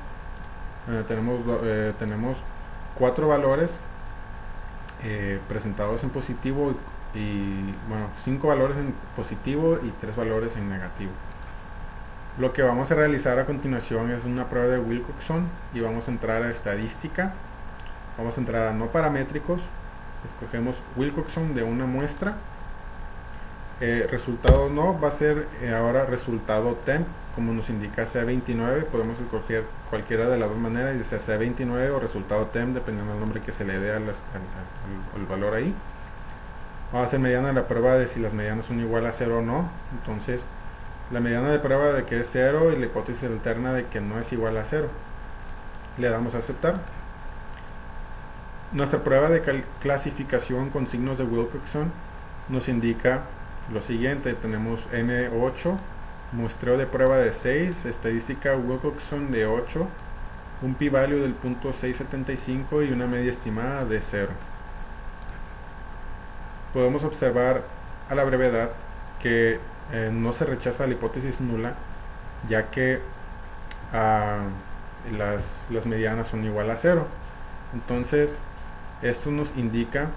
Tenemos 4 valores presentados en positivo y bueno, 5 valores en positivo y 3 valores en negativo. Lo que vamos a realizar a continuación es una prueba de Wilcoxon y vamos a entrar a estadística. Vamos a entrar a no paramétricos. Escogemos Wilcoxon de una muestra. Resultado no, va a ser ahora resultado temp, como nos indica C29. Podemos escoger cualquiera de las dos maneras, ya sea C29 o resultado temp, dependiendo del nombre que se le dé al valor ahí. Vamos a hacer mediana la prueba de si las medianas son igual a 0 o no. Entonces, la mediana de prueba de que es 0 y la hipótesis alterna de que no es igual a 0. Le damos a aceptar. Nuestra prueba de clasificación con signos de Wilcoxon nos indica lo siguiente. Tenemos N8, muestreo de prueba de 6, estadística Wilcoxon de 8, un p-value del .675 y una media estimada de 0. Podemos observar a la brevedad que no se rechaza la hipótesis nula, ya que las medianas son igual a 0. Entonces, esto nos indica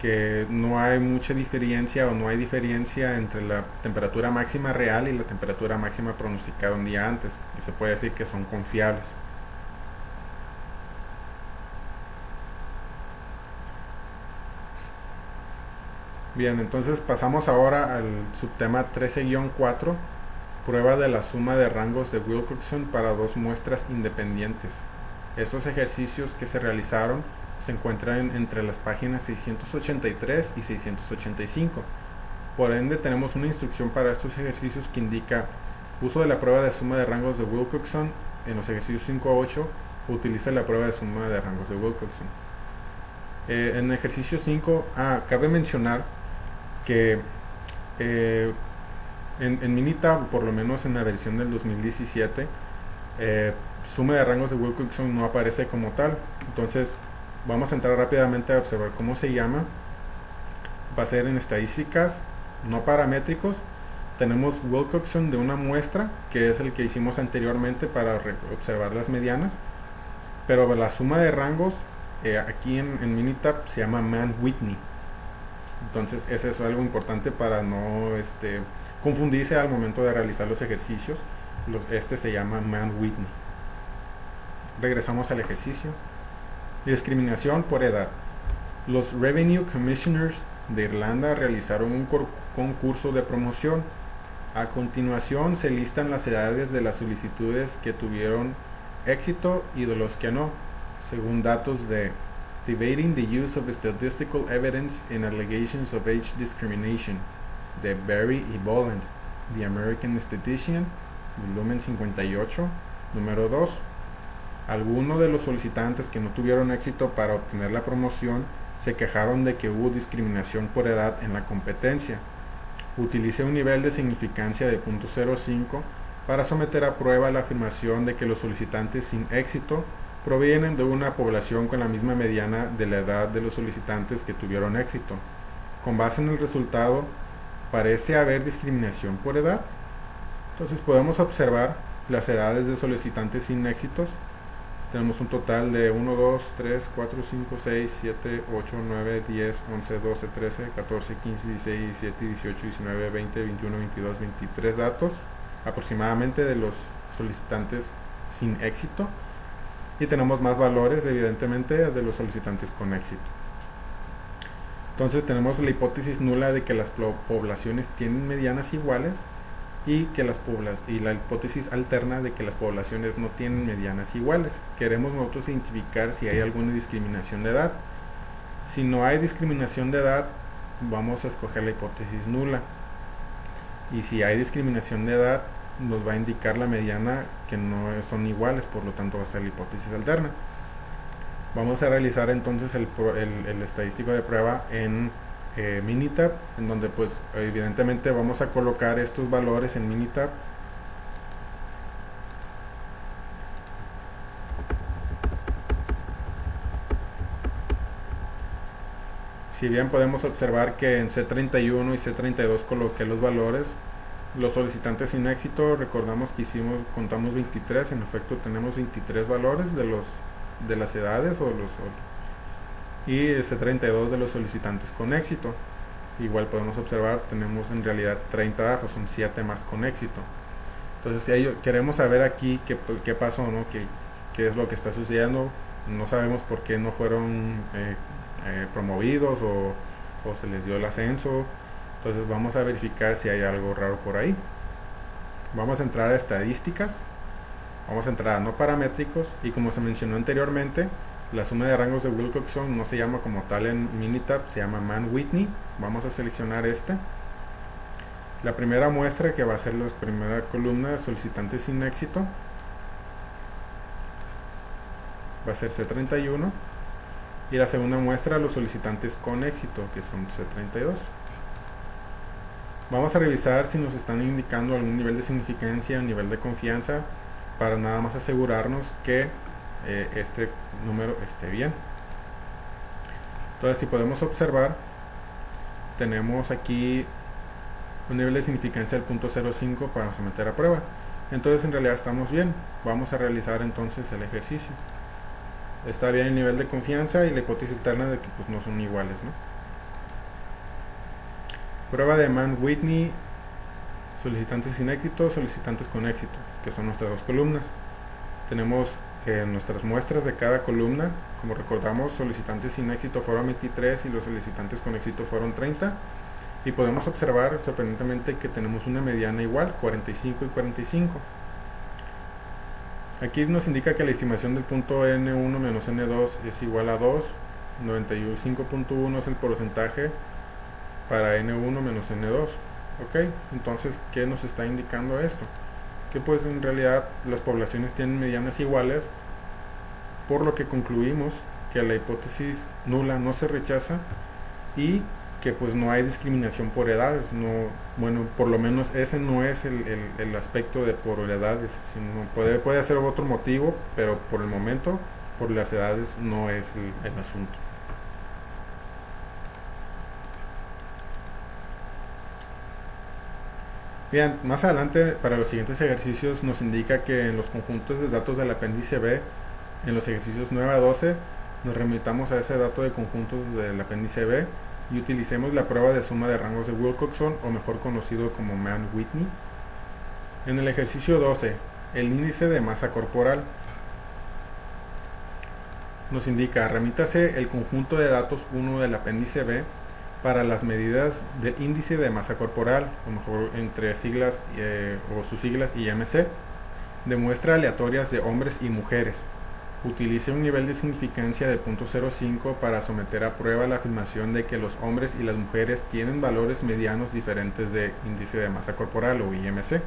que no hay mucha diferencia o no hay diferencia entre la temperatura máxima real y la temperatura máxima pronosticada un día antes, y se puede decir que son confiables. Bien, entonces pasamos ahora al subtema 13-4, prueba de la suma de rangos de Wilcoxon para dos muestras independientes. Estos ejercicios que se realizaron se encuentran entre las páginas 683 y 685. Por ende, tenemos una instrucción para estos ejercicios que indica uso de la prueba de suma de rangos de Wilcoxon. En los ejercicios 5 a 8 utiliza la prueba de suma de rangos de Wilcoxon. En ejercicio 5, cabe mencionar que en Minitab, por lo menos en la versión del 2017, suma de rangos de Wilcoxon no aparece como tal. Entonces vamos a entrar rápidamente a observar cómo se llama. Va a ser en estadísticas no paramétricos. Tenemos Wilcoxon de una muestra, que es el que hicimos anteriormente para observar las medianas, pero la suma de rangos aquí en Minitab se llama Mann-Whitney. Entonces eso es algo importante para no confundirse al momento de realizar los ejercicios. Este se llama Mann-Whitney. Regresamos al ejercicio. Discriminación por edad. Los Revenue Commissioners de Irlanda realizaron un concurso de promoción. A continuación se listan las edades de las solicitudes que tuvieron éxito y de los que no, según datos de Debating the Use of Statistical Evidence in Allegations of Age Discrimination, de Berry y Boland, The American Statistician, volumen 58, número 2. Algunos de los solicitantes que no tuvieron éxito para obtener la promoción se quejaron de que hubo discriminación por edad en la competencia. Utilice un nivel de significancia de .05 para someter a prueba la afirmación de que los solicitantes sin éxito provienen de una población con la misma mediana de la edad de los solicitantes que tuvieron éxito. Con base en el resultado, ¿parece haber discriminación por edad? Entonces podemos observar las edades de solicitantes sin éxitos. Tenemos un total de 1, 2, 3, 4, 5, 6, 7, 8, 9, 10, 11, 12, 13, 14, 15, 16, 17, 18, 19, 20, 21, 22, 23 datos aproximadamente de los solicitantes sin éxito. Y tenemos más valores, evidentemente, de los solicitantes con éxito. Entonces tenemos la hipótesis nula de que las poblaciones tienen medianas iguales y la hipótesis alterna de que las poblaciones no tienen medianas iguales. Queremos nosotros identificar si hay alguna discriminación de edad. Si no hay discriminación de edad, vamos a escoger la hipótesis nula. Y si hay discriminación de edad, nos va a indicar la mediana que no son iguales, por lo tanto va a ser la hipótesis alterna. Vamos a realizar entonces el estadístico de prueba en Minitab, en donde pues evidentemente vamos a colocar estos valores en Minitab. Si bien podemos observar que en C31 y C32 coloqué los valores, los solicitantes sin éxito, recordamos que contamos 23, en efecto tenemos 23 valores de las edades y el C32 de los solicitantes con éxito. Igual podemos observar, tenemos en realidad 30 datos, son 7 más con éxito. Entonces si queremos saber aquí qué pasó, ¿no? qué es lo que está sucediendo. No sabemos por qué no fueron promovidos o se les dio el ascenso. Entonces vamos a verificar si hay algo raro por ahí. Vamos a entrar a estadísticas, vamos a entrar a no paramétricos, y como se mencionó anteriormente, la suma de rangos de Wilcoxon no se llama como tal en Minitab, se llama Mann-Whitney. Vamos a seleccionar la primera muestra, que va a ser la primera columna de solicitantes sin éxito, va a ser C31, y la segunda muestra, los solicitantes con éxito, que son C32. Vamos a revisar si nos están indicando algún nivel de significancia o nivel de confianza, para nada más asegurarnos que este número esté bien. Entonces, si podemos observar, tenemos aquí un nivel de significancia del 0.05 para someter a prueba. Entonces en realidad estamos bien. Vamos a realizar entonces el ejercicio. Está bien el nivel de confianza y la hipótesis alterna de que pues no son iguales, ¿no? Prueba de Mann-Whitney, solicitantes sin éxito, solicitantes con éxito, que son nuestras dos columnas. Tenemos nuestras muestras de cada columna. Como recordamos, solicitantes sin éxito fueron 23 y los solicitantes con éxito fueron 30. Y podemos observar sorprendentemente que tenemos una mediana igual, 45 y 45. Aquí nos indica que la estimación del punto N1 menos N2 es igual a 2. 95.1 es el porcentaje para N1 menos N2. Ok, entonces, ¿qué nos está indicando esto? Que pues en realidad las poblaciones tienen medianas iguales, por lo que concluimos que la hipótesis nula no se rechaza y que pues no hay discriminación por edades. No, bueno, por lo menos ese no es el aspecto de por edades, sino puede ser otro motivo, pero por el momento por las edades no es el asunto. Bien, más adelante para los siguientes ejercicios nos indica que en los conjuntos de datos del apéndice B, en los ejercicios 9 a 12, nos remitamos a ese dato de conjuntos del apéndice B y utilicemos la prueba de suma de rangos de Wilcoxon, o mejor conocido como Mann-Whitney. En el ejercicio 12, el índice de masa corporal nos indica: remítase el conjunto de datos 1 del apéndice B para las medidas del índice de masa corporal, o mejor entre siglas o sus siglas IMC, de muestras aleatorias de hombres y mujeres. Utilice un nivel de significancia de 0.05 para someter a prueba la afirmación de que los hombres y las mujeres tienen valores medianos diferentes de índice de masa corporal o IMC.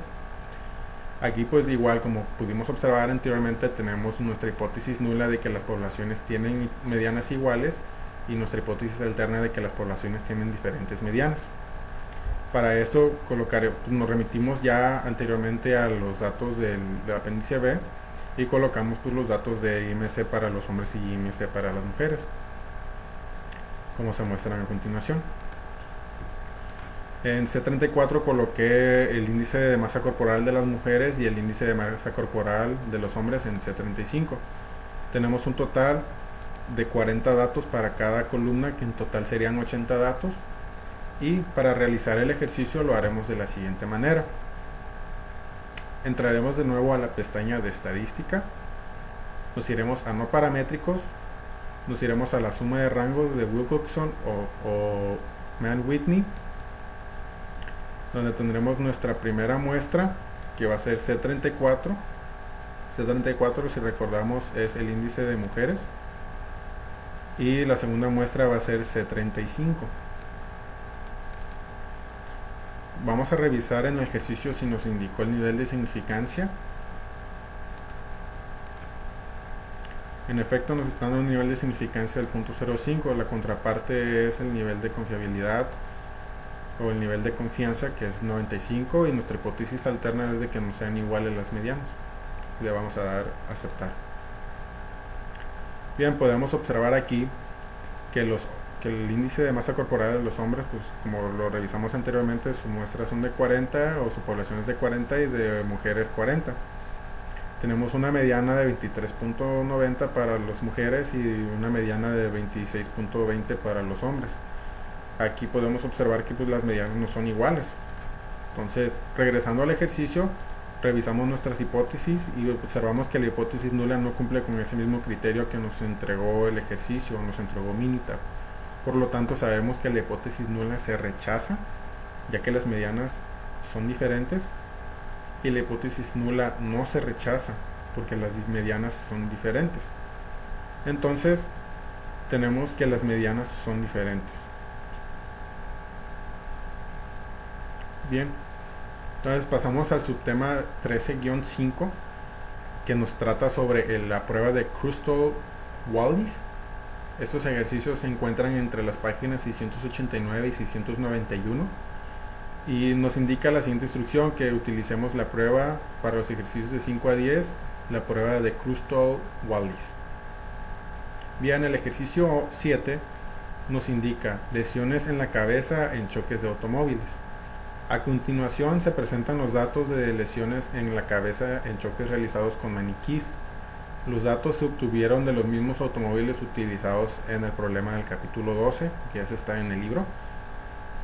Aquí pues igual, como pudimos observar anteriormente, tenemos nuestra hipótesis nula de que las poblaciones tienen medianas iguales y nuestra hipótesis alterna de que las poblaciones tienen diferentes medianas. Para esto nos remitimos ya anteriormente a los datos del apéndice B y colocamos pues los datos de IMC para los hombres y IMC para las mujeres, como se muestran a continuación. En C34 coloqué el índice de masa corporal de las mujeres y el índice de masa corporal de los hombres en C35. Tenemos un total de 40 datos para cada columna, que en total serían 80 datos, y para realizar el ejercicio lo haremos de la siguiente manera. Entraremos de nuevo a la pestaña de estadística, nos iremos a no paramétricos, nos iremos a la suma de rangos de Wilcoxon o Mann-Whitney, donde tendremos nuestra primera muestra, que va a ser C34. C34, si recordamos, es el índice de mujeres. y la segunda muestra va a ser C35. Vamos a revisar en el ejercicio si nos indicó el nivel de significancia. En efecto nos está dando un nivel de significancia del punto 0.5, la contraparte es el nivel de confiabilidad o el nivel de confianza, que es 95, y nuestra hipótesis alterna es de que no sean iguales las medianas. Le vamos a dar a aceptar. Bien, podemos observar aquí que el índice de masa corporal de los hombres, pues como lo revisamos anteriormente, sus muestras son de 40 o su población es de 40 y de mujeres 40. Tenemos una mediana de 23.90 para las mujeres y una mediana de 26.20 para los hombres. Aquí podemos observar que pues las medianas no son iguales. Entonces, regresando al ejercicio, revisamos nuestras hipótesis y observamos que la hipótesis nula no cumple con ese mismo criterio que nos entregó el ejercicio, nos entregó Minitab. Por lo tanto, sabemos que la hipótesis nula se rechaza, ya que las medianas son diferentes, y la hipótesis nula no se rechaza, porque las medianas son diferentes. Entonces, tenemos que las medianas son diferentes. Bien, entonces pasamos al subtema 13-5, que nos trata sobre la prueba de Krustal-Wallis. Estos ejercicios se encuentran entre las páginas 689 y 691 y nos indica la siguiente instrucción: que utilicemos la prueba para los ejercicios de 5 a 10, la prueba de Krustal-Wallis. Bien, el ejercicio 7 nos indica lesiones en la cabeza en choques de automóviles. A continuación se presentan los datos de lesiones en la cabeza en choques realizados con maniquís. Los datos se obtuvieron de los mismos automóviles utilizados en el problema del capítulo 12, que ya se está en el libro.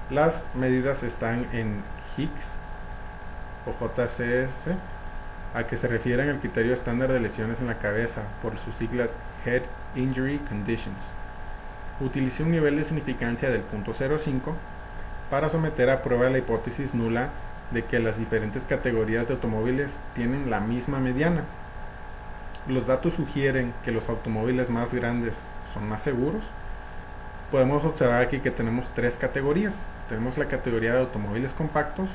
Las medidas están en Hicks o JCS, a que se refieren al criterio estándar de lesiones en la cabeza, por sus siglas Head Injury Conditions. Utilicé un nivel de significancia del punto 0.5 para someter a prueba la hipótesis nula de que las diferentes categorías de automóviles tienen la misma mediana. Los datos sugieren que los automóviles más grandes son más seguros. Podemos observar aquí que tenemos tres categorías. Tenemos la categoría de automóviles compactos,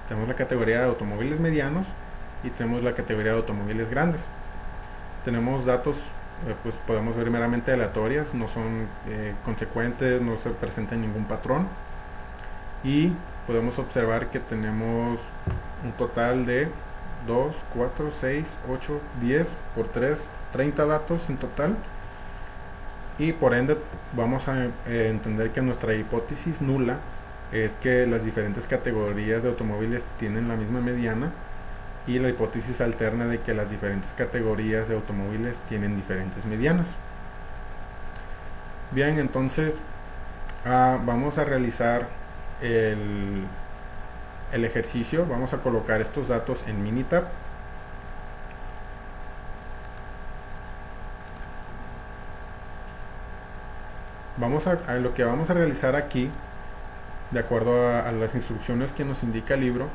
tenemos la categoría de automóviles medianos y tenemos la categoría de automóviles grandes. Tenemos datos, pues podemos ver meramente aleatorias, no son consecuentes, no se presenta ningún patrón. Y podemos observar que tenemos un total de 2, 4, 6, 8, 10 por 3, 30 datos en total, y por ende vamos a entender que nuestra hipótesis nula es que las diferentes categorías de automóviles tienen la misma mediana, y la hipótesis alterna de que las diferentes categorías de automóviles tienen diferentes medianas. Bien, entonces vamos a realizar el ejercicio. Vamos a colocar estos datos en Minitab. Lo que vamos a realizar aquí, de acuerdo a las instrucciones que nos indica el libro,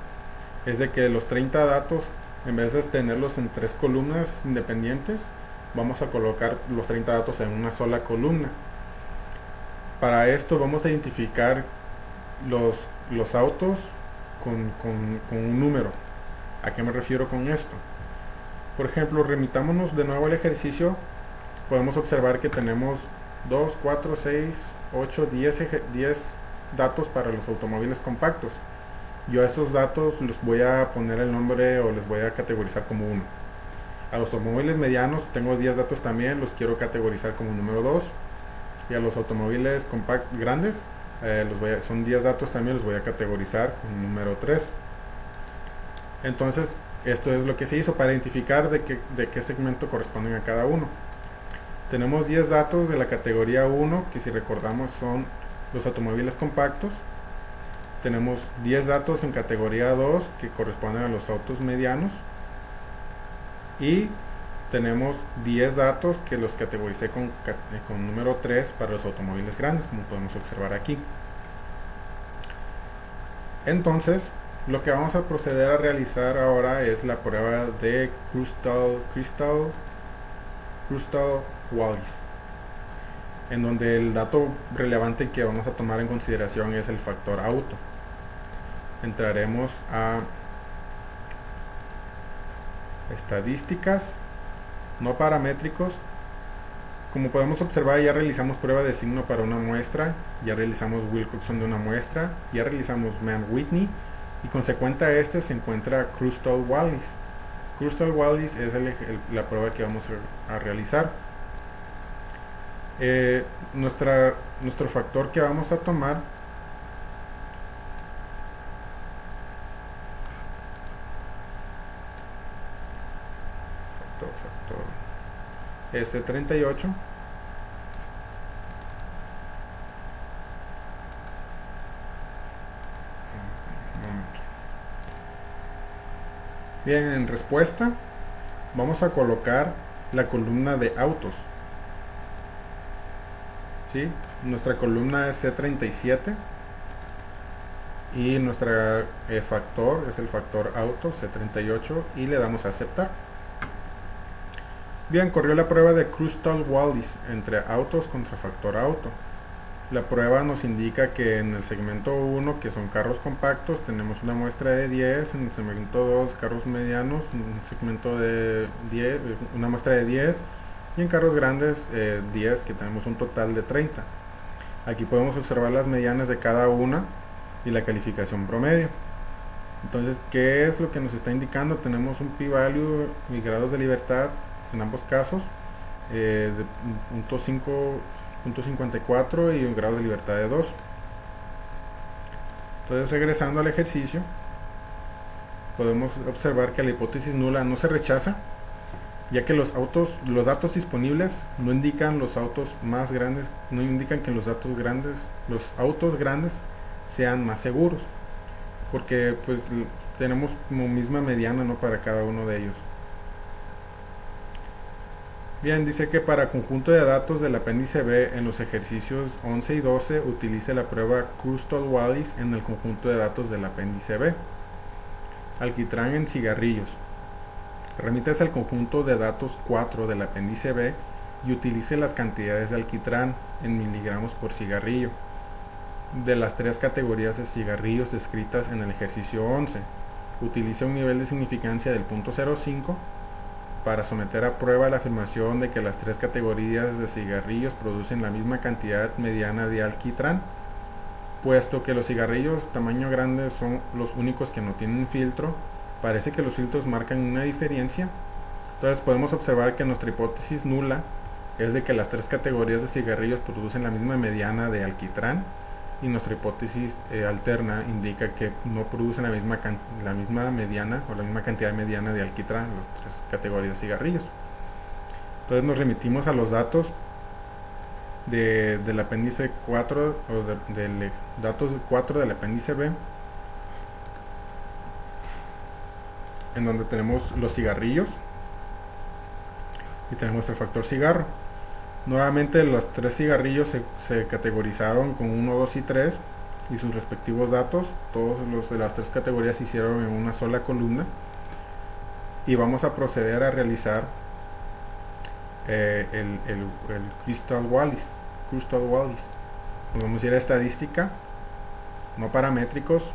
es de que los 30 datos, en vez de tenerlos en 3 columnas independientes, vamos a colocar los 30 datos en una sola columna. Para esto vamos a identificar los autos con un número. ¿A qué me refiero con esto? Por ejemplo, remitámonos de nuevo al ejercicio. Podemos observar que tenemos 2, 4, 6, 8, 10 datos para los automóviles compactos. Yo a estos datos les voy a poner el nombre o les voy a categorizar como 1. A los automóviles medianos tengo 10 datos también, los quiero categorizar como número 2. Y a los automóviles grandes, son 10 datos también, los voy a categorizar como número 3. Entonces, esto es lo que se hizo para identificar de qué segmento corresponden a cada uno. Tenemos 10 datos de la categoría 1, que si recordamos son los automóviles compactos. Tenemos 10 datos en categoría 2, que corresponden a los autos medianos. Y tenemos 10 datos que los categoricé con número 3 para los automóviles grandes, como podemos observar aquí. Entonces, lo que vamos a proceder a realizar ahora es la prueba de Krustal-Wallis. en donde el dato relevante que vamos a tomar en consideración es el factor auto. Entraremos a estadísticas, no paramétricos. Como podemos observar, ya realizamos prueba de signo para una muestra, ya realizamos Wilcoxon de una muestra, ya realizamos Mann-Whitney, y consecuente a este se encuentra Kruskal-Wallis. Kruskal-Wallis es la prueba que vamos a realizar. Nuestro factor que vamos a tomar es de 38. Bien, en respuesta vamos a colocar la columna de autos. ¿Sí? Nuestra columna es C37 y nuestro factor es el factor auto C38 y le damos a aceptar. Bien, corrió la prueba de Kruskal-Wallis entre autos contra factor auto. La prueba nos indica que en el segmento 1, que son carros compactos, tenemos una muestra de 10, en el segmento 2 carros medianos, un segmento de 10, una muestra de 10, y en carros grandes 10, que tenemos un total de 30. Aquí podemos observar las medianas de cada una y la calificación promedio. Entonces, ¿qué es lo que nos está indicando? Tenemos un p-value y grados de libertad en ambos casos de 0.54 y un grado de libertad de 2. Entonces, regresando al ejercicio, podemos observar que la hipótesis nula no se rechaza, ya que los datos disponibles no indican los autos más grandes, no indican que los autos grandes sean más seguros, porque pues tenemos como misma mediana, ¿no?, para cada uno de ellos. Bien, dice que para conjunto de datos del apéndice B en los ejercicios 11 y 12 utilice la prueba Kruskal-Wallis en el conjunto de datos del apéndice B. Alquitrán en cigarrillos. Remítase al conjunto de datos 4 del apéndice B y utilice las cantidades de alquitrán en miligramos por cigarrillo de las tres categorías de cigarrillos descritas en el ejercicio 11. Utilice un nivel de significancia del 0.05 para someter a prueba la afirmación de que las tres categorías de cigarrillos producen la misma cantidad mediana de alquitrán, puesto que los cigarrillos tamaño grande son los únicos que no tienen filtro. Parece que los filtros marcan una diferencia. Entonces podemos observar que nuestra hipótesis nula es de que las tres categorías de cigarrillos producen la misma mediana de alquitrán, y nuestra hipótesis alterna indica que no producen la misma mediana o la misma cantidad mediana de alquitrán en las tres categorías de cigarrillos. Entonces nos remitimos a los datos del apéndice 4 o del datos 4 del apéndice B, en donde tenemos los cigarrillos y tenemos el factor cigarro. Nuevamente los tres cigarrillos se categorizaron con 1, 2 y 3 y sus respectivos datos. Todos los de las tres categorías se hicieron en una sola columna, y vamos a proceder a realizar el Kruskal-Wallis. Nos vamos a ir a estadística, no paramétricos,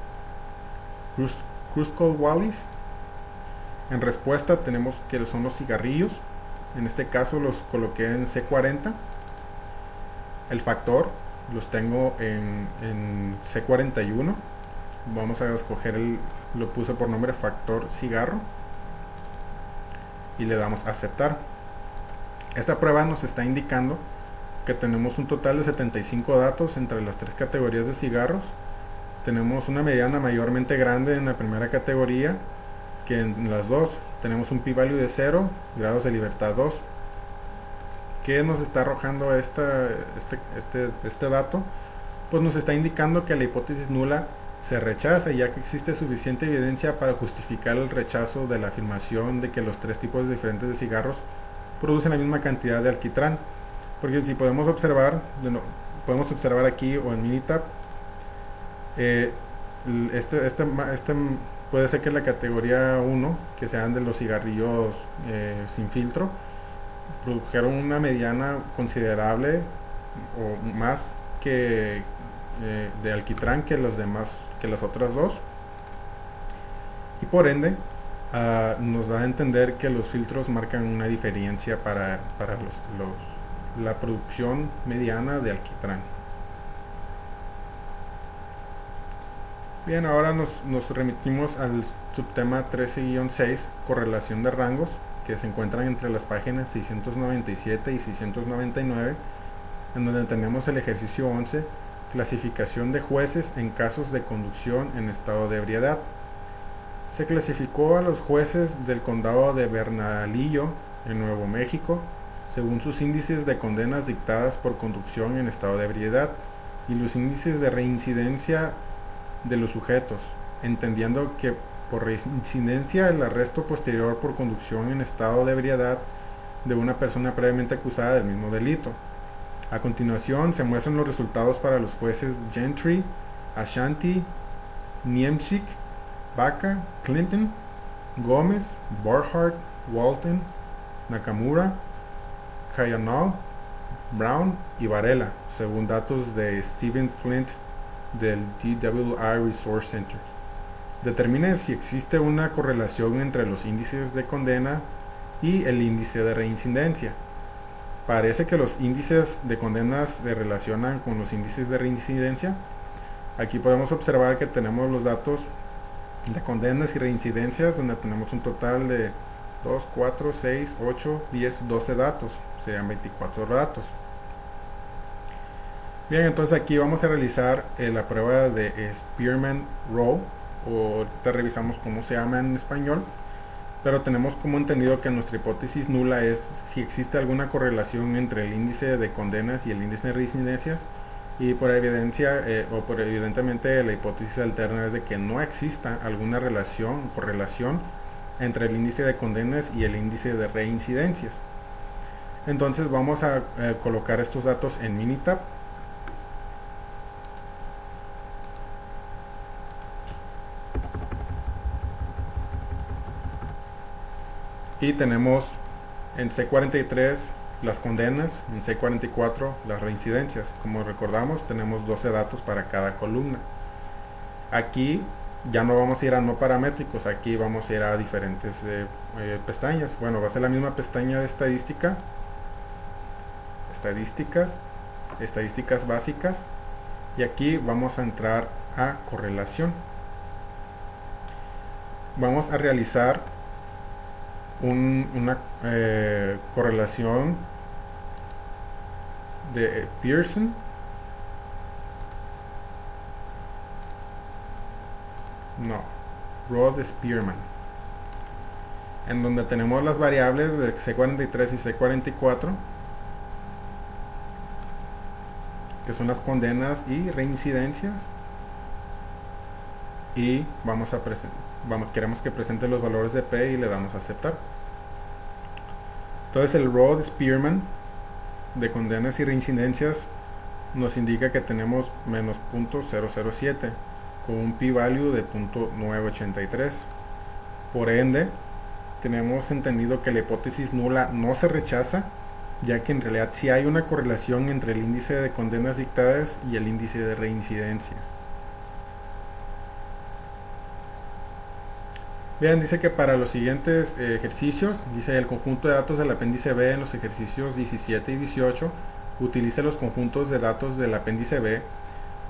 Kruskal-Wallis. En respuesta tenemos que son los cigarrillos. En este caso los coloqué en C40. El factor los tengo en C41. Vamos a escoger lo puse por nombre factor cigarro y le damos a aceptar. Esta prueba nos está indicando que tenemos un total de 75 datos entre las tres categorías de cigarros. Tenemos una mediana mayormente grande en la primera categoría que en las dos. Tenemos un p-value de 0, grados de libertad 2. ¿Qué nos está arrojando este dato? Pues nos está indicando que la hipótesis nula se rechaza, ya que existe suficiente evidencia para justificar el rechazo de la afirmación de que los tres tipos diferentes de cigarros producen la misma cantidad de alquitrán. Porque si podemos observar aquí o en Minitab, puede ser que la categoría 1, que sean de los cigarrillos sin filtro, produjeron una mediana considerable o más que de alquitrán que los demás, que las otras dos, y por ende nos da a entender que los filtros marcan una diferencia para la producción mediana de alquitrán. Bien, ahora nos remitimos al subtema 13-6, correlación de rangos, que se encuentran entre las páginas 697 y 699, en donde tenemos el ejercicio 11, clasificación de jueces en casos de conducción en estado de ebriedad. Se clasificó a los jueces del condado de Bernalillo, en Nuevo México, según sus índices de condenas dictadas por conducción en estado de ebriedad y los índices de reincidencia de los sujetos, entendiendo que por reincidencia el arresto posterior por conducción en estado de ebriedad de una persona previamente acusada del mismo delito. A continuación se muestran los resultados para los jueces Gentry, Ashanti, Niemczyk, Baca, Clinton, Gómez, Barhart, Walton, Nakamura, Kayanaw, Brown y Varela, según datos de Stephen Flint del DWI Resource Center. Determine si existe una correlación entre los índices de condena y el índice de reincidencia. Parece que los índices de condenas se relacionan con los índices de reincidencia. Aquí podemos observar que tenemos los datos de condenas y reincidencias, donde tenemos un total de 2, 4, 6, 8, 10, 12 datos, serían 24 datos. Bien, entonces aquí vamos a realizar la prueba de Spearman-Rowe, o ahorita revisamos cómo se llama en español, pero tenemos como entendido que nuestra hipótesis nula es si existe alguna correlación entre el índice de condenas y el índice de reincidencias, y por evidencia o por evidentemente la hipótesis alterna es de que no exista alguna correlación entre el índice de condenas y el índice de reincidencias. Entonces vamos a colocar estos datos en Minitab. Y tenemos en C43 las condenas, en C44 las reincidencias. Como recordamos, tenemos 12 datos para cada columna. Aquí ya no vamos a ir a no paramétricos, aquí vamos a ir a diferentes pestañas. Bueno, va a ser la misma pestaña de estadística, estadísticas básicas, y aquí vamos a entrar a correlación. Vamos a realizar una correlación de Pearson Rode-Spearman, en donde tenemos las variables de C43 y C44, que son las condenas y reincidencias, y queremos que presente los valores de P y le damos a aceptar. Entonces el Rode-Spearman de condenas y reincidencias nos indica que tenemos menos 0.007 con un p-value de 0.983. Por ende, tenemos entendido que la hipótesis nula no se rechaza, ya que en realidad sí hay una correlación entre el índice de condenas dictadas y el índice de reincidencia. Bien, dice que para los siguientes ejercicios, dice el conjunto de datos del apéndice B en los ejercicios 17 y 18, utilice los conjuntos de datos del apéndice B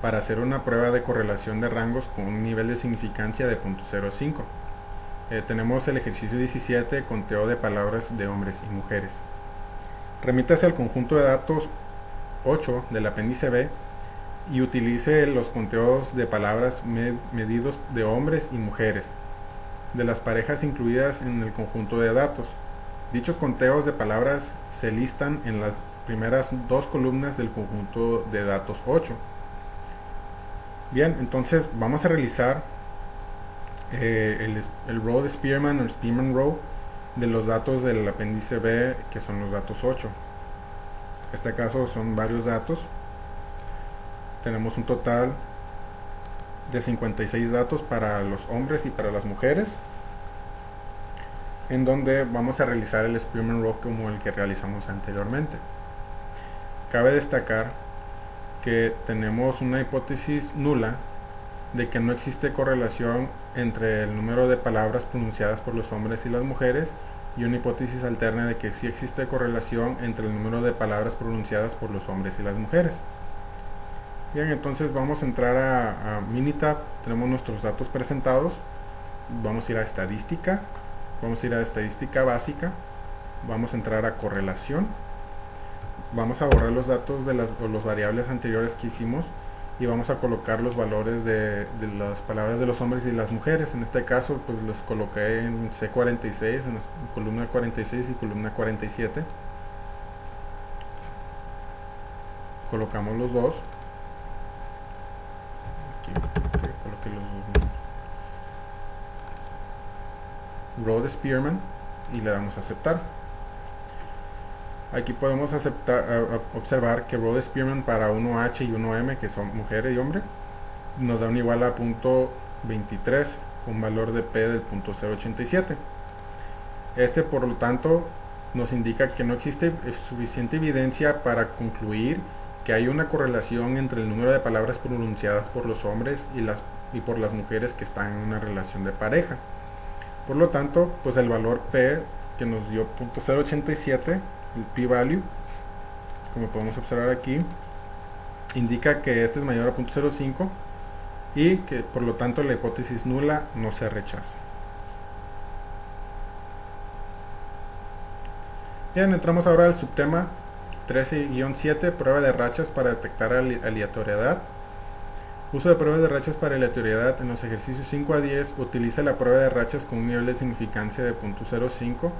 para hacer una prueba de correlación de rangos con un nivel de significancia de 0.05. Tenemos el ejercicio 17, conteo de palabras de hombres y mujeres. Remítase al conjunto de datos 8 del apéndice B y utilice los conteos de palabras medidos de hombres y mujeres de las parejas incluidas en el conjunto de datos. Dichos conteos de palabras se listan en las primeras dos columnas del conjunto de datos 8. Bien, entonces vamos a realizar el Rode-Spearman o Spearman-Rowe de los datos del apéndice B, que son los datos 8. En este caso son varios datos. Tenemos un total de 56 datos para los hombres y para las mujeres, en donde vamos a realizar el Spearman-Rowe como el que realizamos anteriormente. cabe destacar que tenemos una hipótesis nula de que no existe correlación entre el número de palabras pronunciadas por los hombres y las mujeres, y una hipótesis alterna de que sí existe correlación entre el número de palabras pronunciadas por los hombres y las mujeres. Bien, entonces vamos a entrar a Minitab. Tenemos nuestros datos presentados. Vamos a ir a estadística, vamos a ir a estadística básica, vamos a entrar a correlación, vamos a borrar los datos de los variables anteriores que hicimos y vamos a colocar los valores de las palabras de los hombres y las mujeres. En este caso pues los coloqué en C46, en la columna 46 y columna 47. Colocamos los dos. Aquí coloqué los dos. Rode Spearman, y le damos a aceptar. Aquí podemos observar que Rode Spearman para 1H y 1M, que son mujer y hombre, nos da un igual a .23, un valor de P del .087. Este, por lo tanto, nos indica que no existe suficiente evidencia para concluir que hay una correlación entre el número de palabras pronunciadas por los hombres y por las mujeres que están en una relación de pareja. Por lo tanto, pues el valor P que nos dio .087, el p-value, como podemos observar aquí, indica que este es mayor a .05 y que por lo tanto la hipótesis nula no se rechaza. Bien, entramos ahora al subtema 13-7, prueba de rachas para detectar aleatoriedad. Uso de pruebas de rachas para aleatoriedad. En los ejercicios 5 a 10 utiliza la prueba de rachas con un nivel de significancia de .05.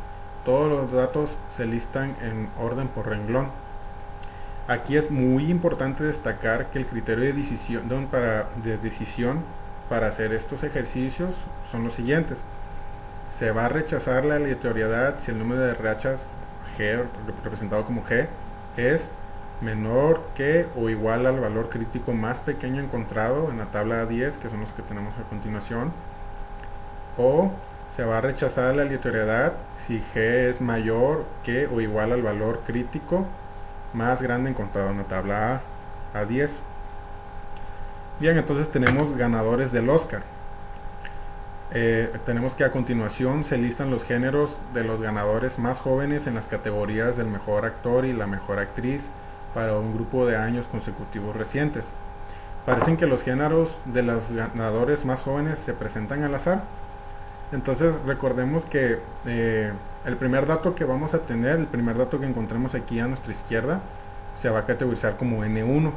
Todos los datos se listan en orden por renglón. Aquí es muy importante destacar que el criterio de decisión para hacer estos ejercicios son los siguientes. Se va a rechazar la aleatoriedad si el número de rachas G, representado como G, es menor que o igual al valor crítico más pequeño encontrado en la tabla A10, que son los que tenemos a continuación, o se va a rechazar la aleatoriedad si G es mayor que o igual al valor crítico más grande encontrado en la tabla A10. Bien, entonces tenemos ganadores del Oscar. Tenemos que a continuación se listan los géneros de los ganadores más jóvenes en las categorías del mejor actor y la mejor actriz para un grupo de años consecutivos recientes. Parecen que los géneros de los ganadores más jóvenes se presentan al azar. Entonces recordemos que el primer dato que vamos a tener, el primer dato que encontremos aquí a nuestra izquierda, se va a categorizar como N1.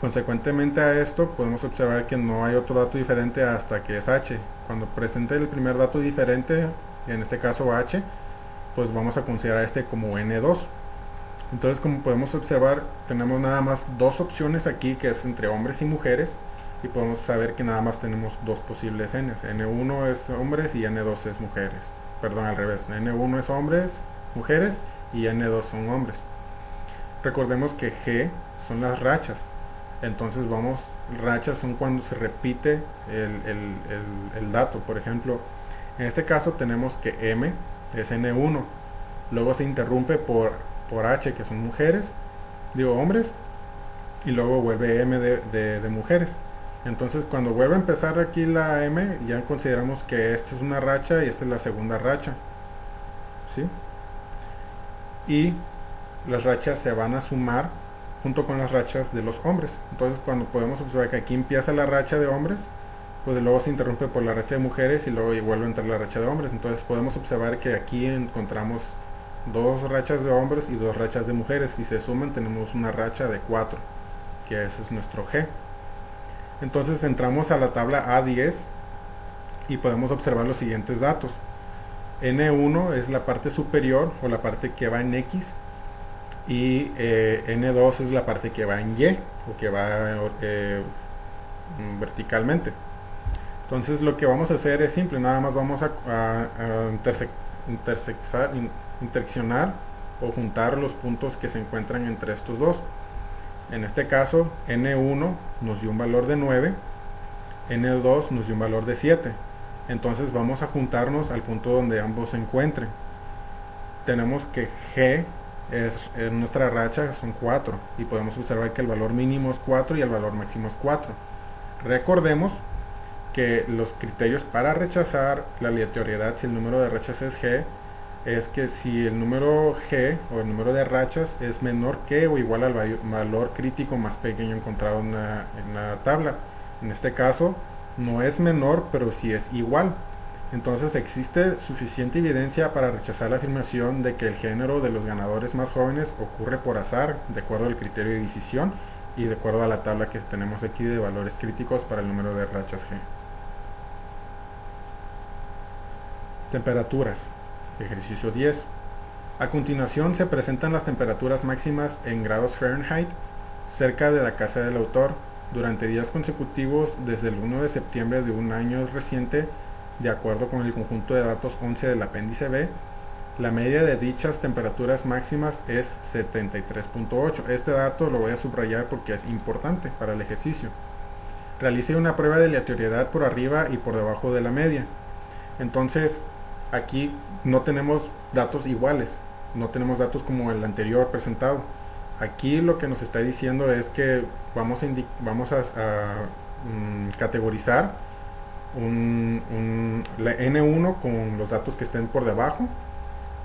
Consecuentemente a esto podemos observar que no hay otro dato diferente hasta que es H. Cuando presente el primer dato diferente, en este caso H, pues vamos a considerar este como N2. Entonces, como podemos observar, tenemos nada más dos opciones aquí, que es entre hombres y mujeres, y podemos saber que nada más tenemos dos posibles Ns. N1 es hombres y N2 es mujeres. Perdón, al revés. N1 es hombres, mujeres, y N2 son hombres. Recordemos que G son las rachas. Entonces rachas son cuando se repite el dato. Por ejemplo, en este caso tenemos que M es N1, luego se interrumpe por H, que son mujeres, hombres, y luego vuelve M de mujeres. Entonces cuando vuelve a empezar aquí la M, ya consideramos que esta es una racha y esta es la segunda racha, ¿sí? Y las rachas se van a sumar junto con las rachas de los hombres. Entonces cuando podemos observar que aquí empieza la racha de hombres, pues luego se interrumpe por la racha de mujeres y luego vuelve a entrar la racha de hombres. Entonces podemos observar que aquí encontramos dos rachas de hombres y dos rachas de mujeres. Si se suman tenemos una racha de 4, que ese es nuestro G. Entonces entramos a la tabla A10 y podemos observar los siguientes datos. N1 es la parte superior o la parte que va en X, y N2 es la parte que va en Y o que va verticalmente. Entonces lo que vamos a hacer es simple, nada más vamos a interseccionar o juntar los puntos que se encuentran entre estos dos. En este caso N1 nos dio un valor de 9, N2 nos dio un valor de 7. Entonces vamos a juntarnos al punto donde ambos se encuentren. Tenemos que G en nuestra racha son 4 y podemos observar que el valor mínimo es 4 y el valor máximo es 4. Recordemos que los criterios para rechazar la aleatoriedad, si el número de rachas es G, es que si el número G o el número de rachas es menor que o igual al valor crítico más pequeño encontrado en la tabla. En este caso no es menor, pero sí es igual. Entonces existe suficiente evidencia para rechazar la afirmación de que el género de los ganadores más jóvenes ocurre por azar, de acuerdo al criterio de decisión y de acuerdo a la tabla que tenemos aquí de valores críticos para el número de rachas G. Temperaturas. Ejercicio 10. A continuación se presentan las temperaturas máximas en grados Fahrenheit cerca de la casa del autor durante días consecutivos desde el 1 de septiembre de un año reciente, de acuerdo con el conjunto de datos 11 del apéndice B. La media de dichas temperaturas máximas es 73.8. Este dato lo voy a subrayar porque es importante para el ejercicio. Realice una prueba de aleatoriedad por arriba y por debajo de la media. Entonces, aquí no tenemos datos iguales, no tenemos datos como el anterior presentado. Aquí lo que nos está diciendo es que vamos a categorizar la N1 con los datos que estén por debajo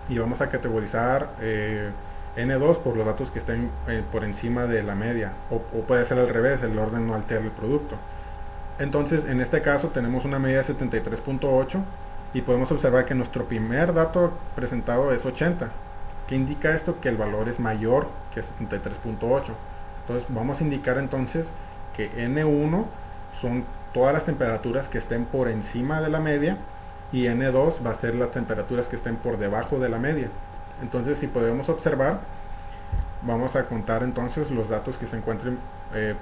y vamos a categorizar N2 por los datos que estén por encima de la media, o puede ser al revés, el orden no altera el producto. Entonces en este caso tenemos una media de 73.8 y podemos observar que nuestro primer dato presentado es 80. ¿Qué indica esto? Que el valor es mayor que 73.8. Entonces vamos a indicar entonces que N1 son todas las temperaturas que estén por encima de la media y N2 va a ser las temperaturas que estén por debajo de la media. Entonces, si podemos observar, vamos a contar entonces los datos que se encuentren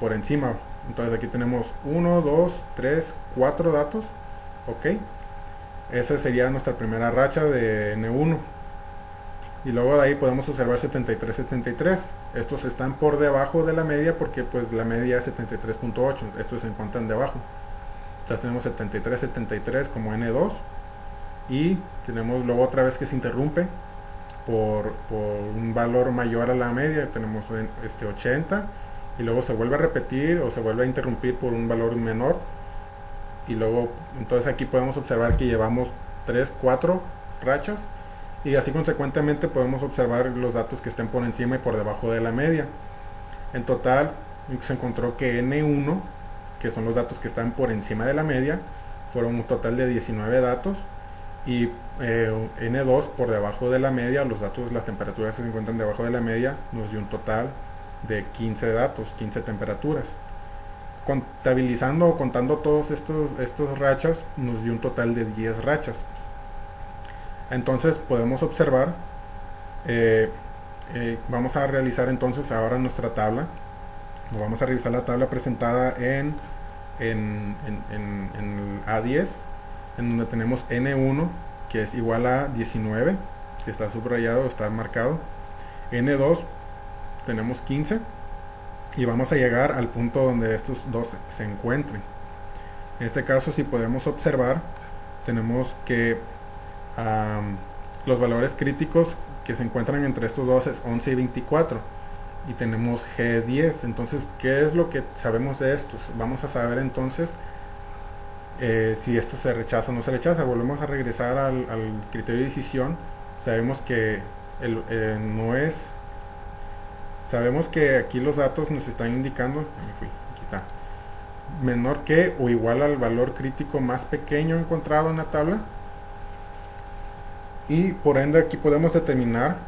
por encima. Entonces aquí tenemos 1, 2, 3, 4 datos. Ok, esa sería nuestra primera racha de N1. Y luego de ahí podemos observar 73, 73. Estos están por debajo de la media porque pues la media es 73.8. Estos se encuentran debajo. Entonces tenemos 73, 73 como N2. Y tenemos luego otra vez que se interrumpe por un valor mayor a la media. Tenemos 80. Y luego se vuelve a repetir o se vuelve a interrumpir por un valor menor. Y luego entonces aquí podemos observar que llevamos 3, 4 rachas. Y así consecuentemente podemos observar los datos que estén por encima y por debajo de la media. En total se encontró que N1, que son los datos que están por encima de la media, fueron un total de 19 datos. Y N2 por debajo de la media, los datos, las temperaturas que se encuentran debajo de la media, nos dio un total de 15 datos, 15 temperaturas. Contabilizando o contando todos estos rachas, nos dio un total de 10 rachas. Entonces podemos observar, vamos a realizar entonces ahora nuestra tabla, o vamos a revisar la tabla presentada en A10, en donde tenemos N1, que es igual a 19, que está subrayado, está marcado. N2 tenemos 15, y vamos a llegar al punto donde estos dos se encuentren. En este caso, si podemos observar, tenemos que los valores críticos que se encuentran entre estos dos es 11 y 24 y tenemos G10. Entonces, ¿qué es lo que sabemos de estos? Vamos a saber entonces si esto se rechaza o no se rechaza. Volvemos a regresar al criterio de decisión. Sabemos que no es, sabemos que aquí los datos nos están indicando, aquí está, menor que o igual al valor crítico más pequeño encontrado en la tabla. Y por ende aquí podemos determinar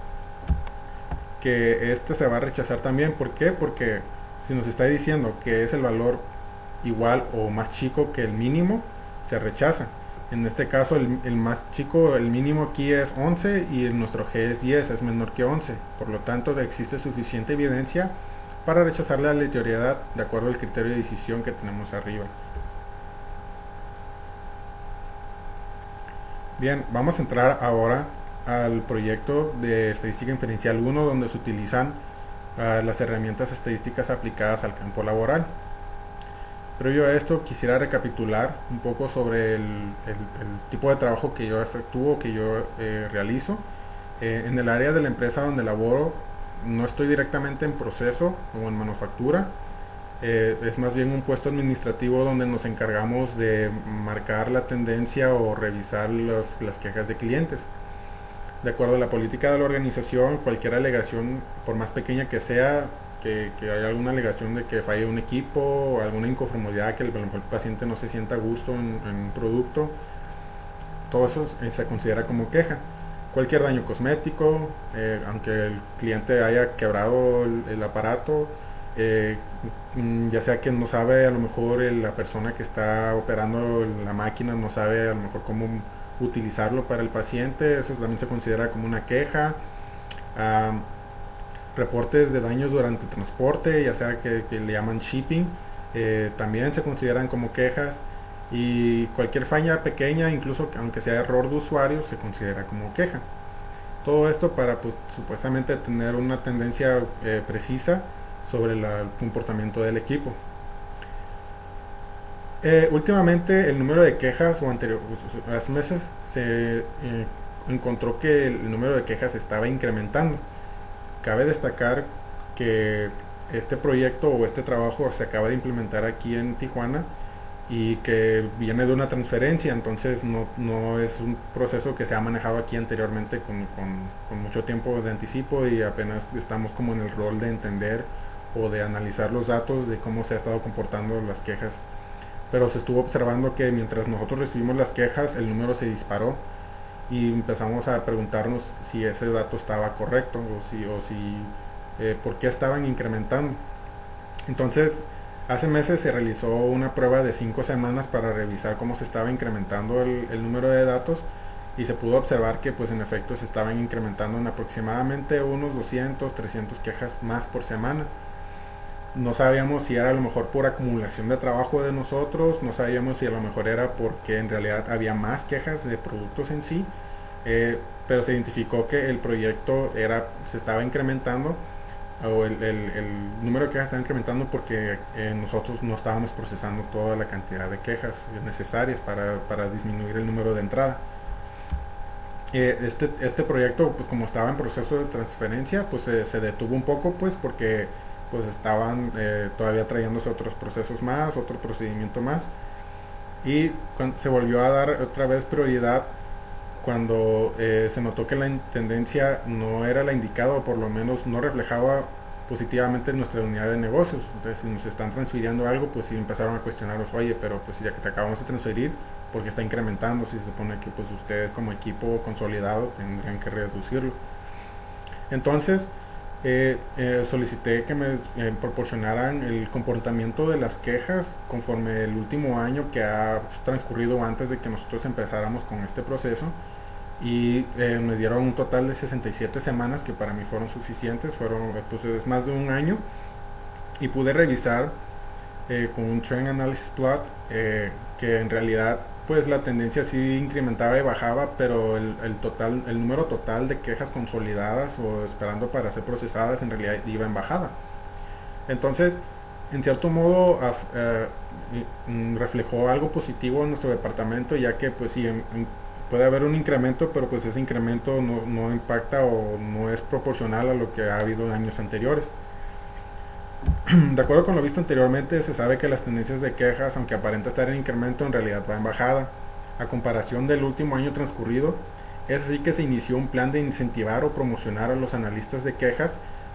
que este se va a rechazar también. ¿Por qué? Porque si nos está diciendo que es el valor igual o más chico que el mínimo, se rechaza. En este caso el más chico, el mínimo aquí es 11 y nuestro G es 10, es menor que 11. Por lo tanto existe suficiente evidencia para rechazar la aleatoriedad de acuerdo al criterio de decisión que tenemos arriba. Bien, vamos a entrar ahora al proyecto de estadística inferencial 1, donde se utilizan las herramientas estadísticas aplicadas al campo laboral. Previo a esto, quisiera recapitular un poco sobre el tipo de trabajo que yo efectúo, que yo realizo. En el área de la empresa donde laboro no estoy directamente en proceso o en manufactura. Es más bien un puesto administrativo donde nos encargamos de marcar la tendencia o revisar las quejas de clientes. De acuerdo a la política de la organización, cualquier alegación, por más pequeña que sea, que haya alguna alegación de que falle un equipo o alguna inconformidad, que a lo mejor el paciente no se sienta a gusto en un producto, todo eso se considera como queja. Cualquier daño cosmético, aunque el cliente haya quebrado el aparato, eh, ya sea que no sabe, a lo mejor la persona que está operando la máquina no sabe a lo mejor cómo utilizarlo para el paciente, eso también se considera como una queja. Ah, reportes de daños durante el transporte, ya sea que le llaman shipping, también se consideran como quejas. Y cualquier falla pequeña, incluso aunque sea error de usuario, se considera como queja. Todo esto para, pues, supuestamente tener una tendencia precisa sobre el comportamiento del equipo. Últimamente el número de quejas, o anterior, hace meses se encontró que el número de quejas estaba incrementando. Cabe destacar que este proyecto o este trabajo se acaba de implementar aquí en Tijuana y que viene de una transferencia, entonces no es un proceso que se ha manejado aquí anteriormente con mucho tiempo de anticipo, y apenas estamos como en el rol de entender o de analizar los datos de cómo se ha estado comportando las quejas. Pero se estuvo observando que mientras nosotros recibimos las quejas, el número se disparó y empezamos a preguntarnos si ese dato estaba correcto o si por qué estaban incrementando. Entonces, hace meses se realizó una prueba de 5 semanas para revisar cómo se estaba incrementando el número de datos, y se pudo observar que pues en efecto se estaban incrementando en aproximadamente unos 200, 300 quejas más por semana. No sabíamos si era a lo mejor por acumulación de trabajo de nosotros, no sabíamos si a lo mejor era porque en realidad había más quejas de productos en sí, pero se identificó que el proyecto se estaba incrementando, o el número de quejas estaba incrementando porque nosotros no estábamos procesando toda la cantidad de quejas necesarias para disminuir el número de entrada. Este proyecto, pues como estaba en proceso de transferencia, pues se detuvo un poco, pues porque pues estaban todavía trayéndose otros procesos más, otro procedimiento más, y se volvió a dar otra vez prioridad cuando se notó que la tendencia no era la indicada, o por lo menos no reflejaba positivamente nuestra unidad de negocios. Entonces, si nos están transfiriendo algo, pues sí empezaron a cuestionarnos, oye, pero pues ya que te acabamos de transferir, porque está incrementando, si se supone que pues ustedes como equipo consolidado tendrían que reducirlo. Entonces solicité que me proporcionaran el comportamiento de las quejas conforme el último año que ha transcurrido antes de que nosotros empezáramos con este proceso, y me dieron un total de 67 semanas que para mí fueron suficientes, pues es más de un año, y pude revisar con un Trend Analysis Plot que en realidad pues la tendencia sí incrementaba y bajaba, pero el número total de quejas consolidadas o esperando para ser procesadas en realidad iba en bajada. Entonces, en cierto modo, reflejó algo positivo en nuestro departamento, ya que pues sí, puede haber un incremento, pero pues ese incremento no impacta o no es proporcional a lo que ha habido en años anteriores. De acuerdo con lo visto anteriormente, se sabe que las tendencias de quejas, aunque aparenta estar en incremento, en realidad va en bajada. A comparación del último año transcurrido, es así que se inició un plan de incentivar o promocionar a los analistas de quejas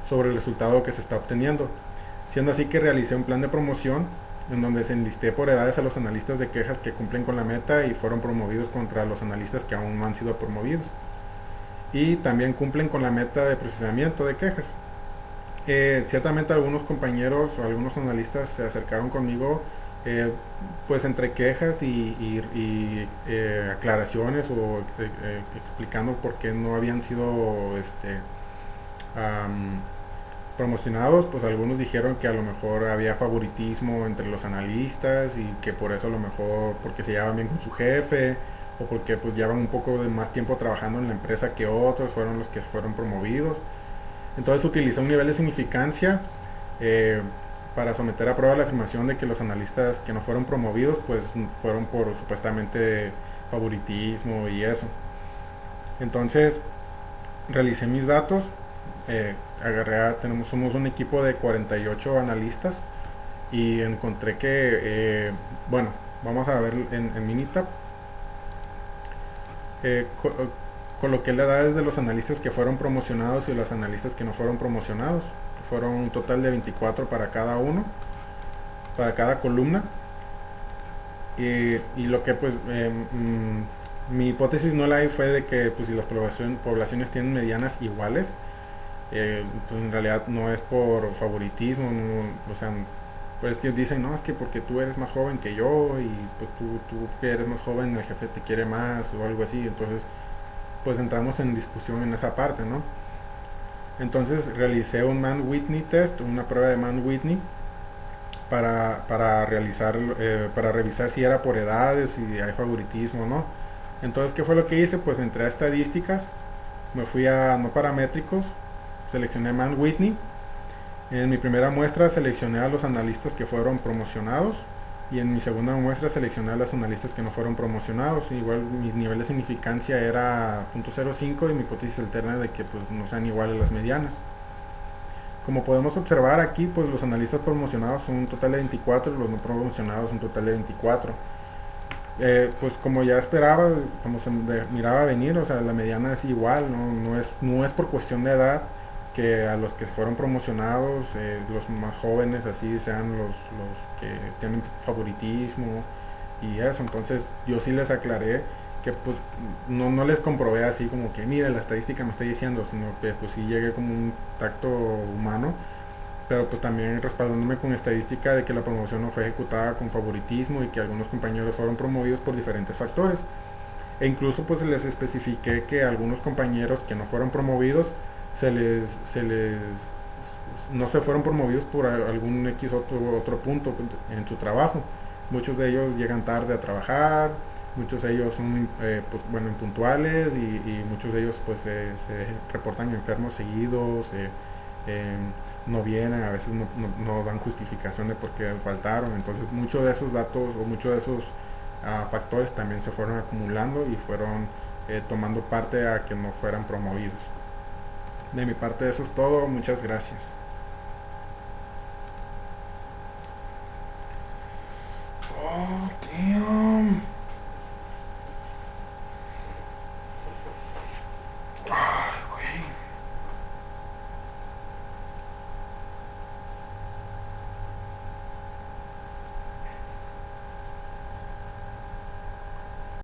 sobre el resultado que se está obteniendo. Siendo así que realicé un plan de promoción en donde se enlisté por edades a los analistas de quejas que cumplen con la meta y fueron promovidos contra los analistas que aún no han sido promovidos. Y también cumplen con la meta de procesamiento de quejas. Ciertamente algunos compañeros o algunos analistas se acercaron conmigo, pues entre quejas y aclaraciones, o explicando por qué no habían sido promocionados. Pues algunos dijeron que a lo mejor había favoritismo entre los analistas y que por eso a lo mejor porque se llevaban bien con su jefe, o porque pues llevan un poco de más tiempo trabajando en la empresa que otros fueron los que fueron promovidos. Entonces utilizó un nivel de significancia para someter a prueba la afirmación de que los analistas que no fueron promovidos pues fueron por supuestamente favoritismo y eso. Entonces realicé mis datos, somos un equipo de 48 analistas y encontré que, bueno, vamos a ver en Minitab, eh, co- eh, coloqué las edades de los analistas que fueron promocionados y los analistas que no fueron promocionados. Fueron un total de 24 para cada uno, para cada columna. Y lo que pues mi hipótesis no la hay fue de que pues si las poblaciones tienen medianas iguales, pues en realidad no es por favoritismo, o sea, pues que dicen, no, es que porque tú eres más joven que yo y pues tú que eres más joven el jefe te quiere más o algo así, entonces pues entramos en discusión en esa parte, ¿no? Entonces realicé un Mann-Whitney test, una prueba de Mann-Whitney para revisar si era por edades, si hay favoritismo o no. Entonces, ¿qué fue lo que hice? Pues entré a estadísticas, me fui a no paramétricos, seleccioné Mann-Whitney. En mi primera muestra seleccioné a los analistas que fueron promocionados y en mi segunda muestra seleccioné a los analistas que no fueron promocionados. Igual mi nivel de significancia era 0.05 y mi hipótesis alterna de que pues no sean iguales las medianas. Como podemos observar aquí, pues los analistas promocionados son un total de 24 y los no promocionados un total de 24. Pues como ya esperaba, como miraba venir, o sea, la mediana es igual, no es por cuestión de edad que a los que se fueron promocionados, los más jóvenes así sean los que tienen favoritismo y eso. Entonces yo sí les aclaré que pues no les comprobé así como que mira la estadística me está diciendo, sino que pues sí llegué como un tacto humano, pero pues también respaldándome con estadística de que la promoción no fue ejecutada con favoritismo y que algunos compañeros fueron promovidos por diferentes factores. E incluso pues les especifiqué que algunos compañeros que no fueron promovidos no se fueron promovidos por algún X otro punto en su trabajo. Muchos de ellos llegan tarde a trabajar, muchos de ellos son pues, bueno, impuntuales y muchos de ellos pues se reportan enfermos seguidos, eh, no vienen, a veces no dan justificación de por qué faltaron. Entonces muchos de esos datos o muchos de esos factores también se fueron acumulando y fueron tomando parte a que no fueran promovidos. De mi parte eso es todo, muchas gracias. Oh, damn.